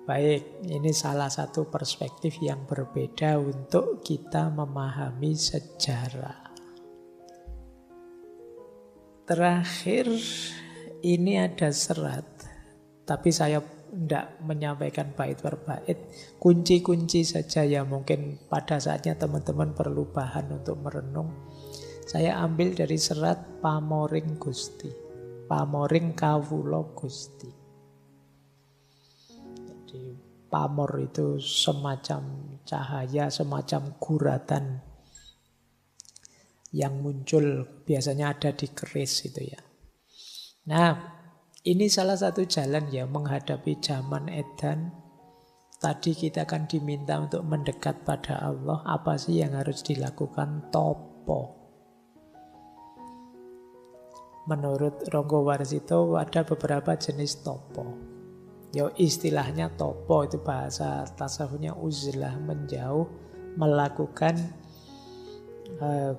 Baik, ini salah satu perspektif yang berbeda untuk kita memahami sejarah. Terakhir, ini ada serat, tapi saya tidak menyampaikan bait per bait. Kunci-kunci saja ya, mungkin pada saatnya teman-teman perlu bahan untuk merenung. Saya ambil dari serat Pamoring Gusti, Pamoring Kawula Gusti. Jadi pamor itu semacam cahaya, semacam guratan yang muncul biasanya ada di keris itu ya. Nah, ini salah satu jalan ya menghadapi zaman edan. Tadi kita akan diminta untuk mendekat pada Allah. Apa sih yang harus dilakukan? Topo. Menurut Ronggo Warsito ada beberapa jenis topo. Ya istilahnya topo itu bahasa tasawufnya uzlah, menjauh, melakukan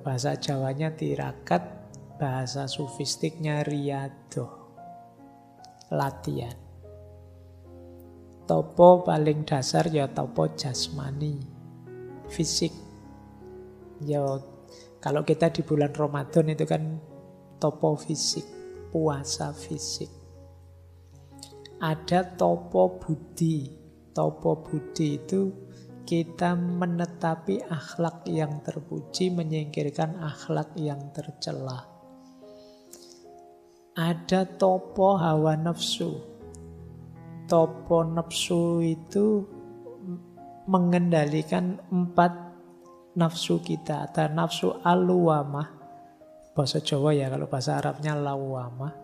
bahasa Jawanya tirakat, bahasa sufistiknya riadoh, latihan. Topo paling dasar ya topo jasmani, fisik. Ya kalau kita di bulan Ramadan itu kan topo fisik, puasa fisik. Ada topo budi. Topo budi itu kita menetapi akhlak yang terpuji, menyingkirkan akhlak yang tercela. Ada topo hawa nafsu. Topo nafsu itu mengendalikan 4 nafsu kita. Ada nafsu al-lawamah, bahasa Jawa ya, kalau bahasa Arabnya lawamah.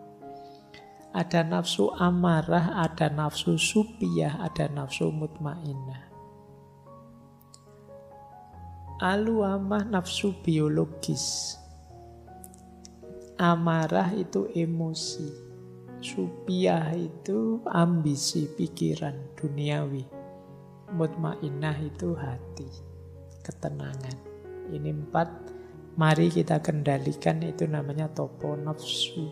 Ada nafsu amarah, ada nafsu supiyah, ada nafsu mutmainnah. Al-lawamah nafsu biologis. Amarah itu emosi. Supiyah itu ambisi, pikiran, duniawi. Mutmainnah itu hati, ketenangan. Ini 4, mari kita kendalikan, itu namanya topo nafsu.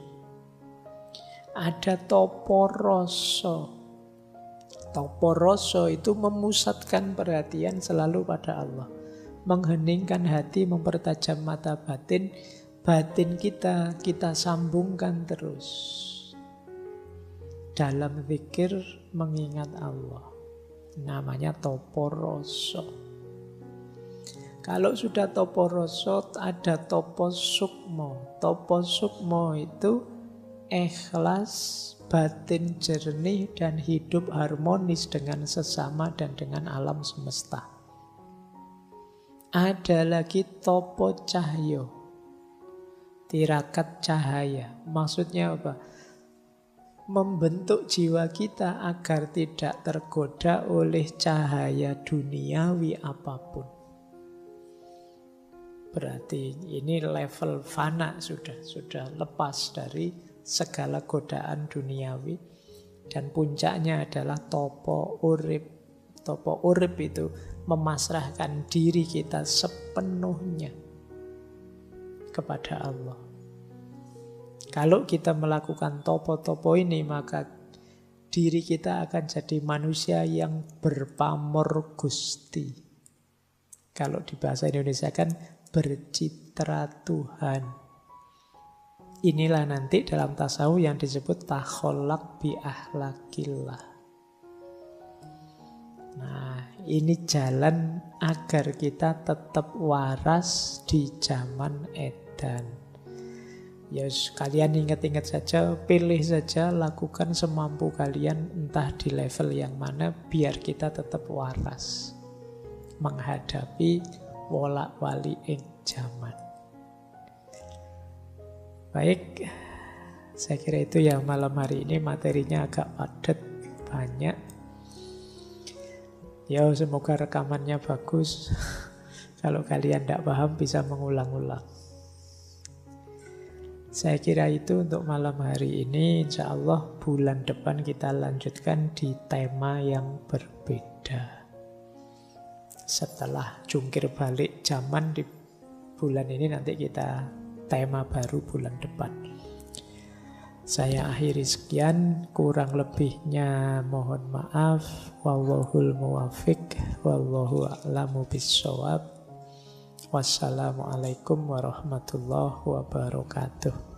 Ada topo rasa. Topo rasa itu memusatkan perhatian selalu pada Allah. Mengheningkan hati, mempertajam mata batin. Batin kita sambungkan terus dalam zikir mengingat Allah. Namanya topo rasa. Kalau sudah topo rasa, ada topo sukmo. Topo sukmo itu ikhlas, batin jernih, dan hidup harmonis dengan sesama dan dengan alam semesta. Ada lagi topo cahyo. Tirakat cahaya. Maksudnya apa? Membentuk jiwa kita agar tidak tergoda oleh cahaya duniawi apapun. Berarti ini level fana sudah lepas dari segala godaan duniawi. Dan puncaknya adalah topo urip. Topo urip itu memasrahkan diri kita sepenuhnya kepada Allah. Kalau kita melakukan topo-topo ini, maka diri kita akan jadi manusia yang berpamor Gusti. Kalau di bahasa Indonesia kan bercitra Tuhan. Inilah nanti dalam tasawuf yang disebut takholak bi ahlakillah. Nah, ini jalan agar kita tetap waras di zaman edan. Ya, kalian ingat-ingat saja, pilih saja, lakukan semampu kalian, entah di level yang mana, biar kita tetap waras menghadapi wolak-wali ing zaman. Baik, saya kira itu ya malam hari ini. Materinya agak padat, banyak. Ya, semoga rekamannya bagus. Kalau kalian tidak paham bisa mengulang-ulang. Saya kira itu untuk malam hari ini. Insya Allah bulan depan kita lanjutkan di tema yang berbeda. Setelah jungkir balik zaman di bulan ini, nanti kita tema baru bulan depan. Saya akhiri sekian, kurang lebihnya mohon maaf. Wallahul muwafiq, wallahu a'lamu bissawab. Wassalamualaikum warahmatullahi wabarakatuh.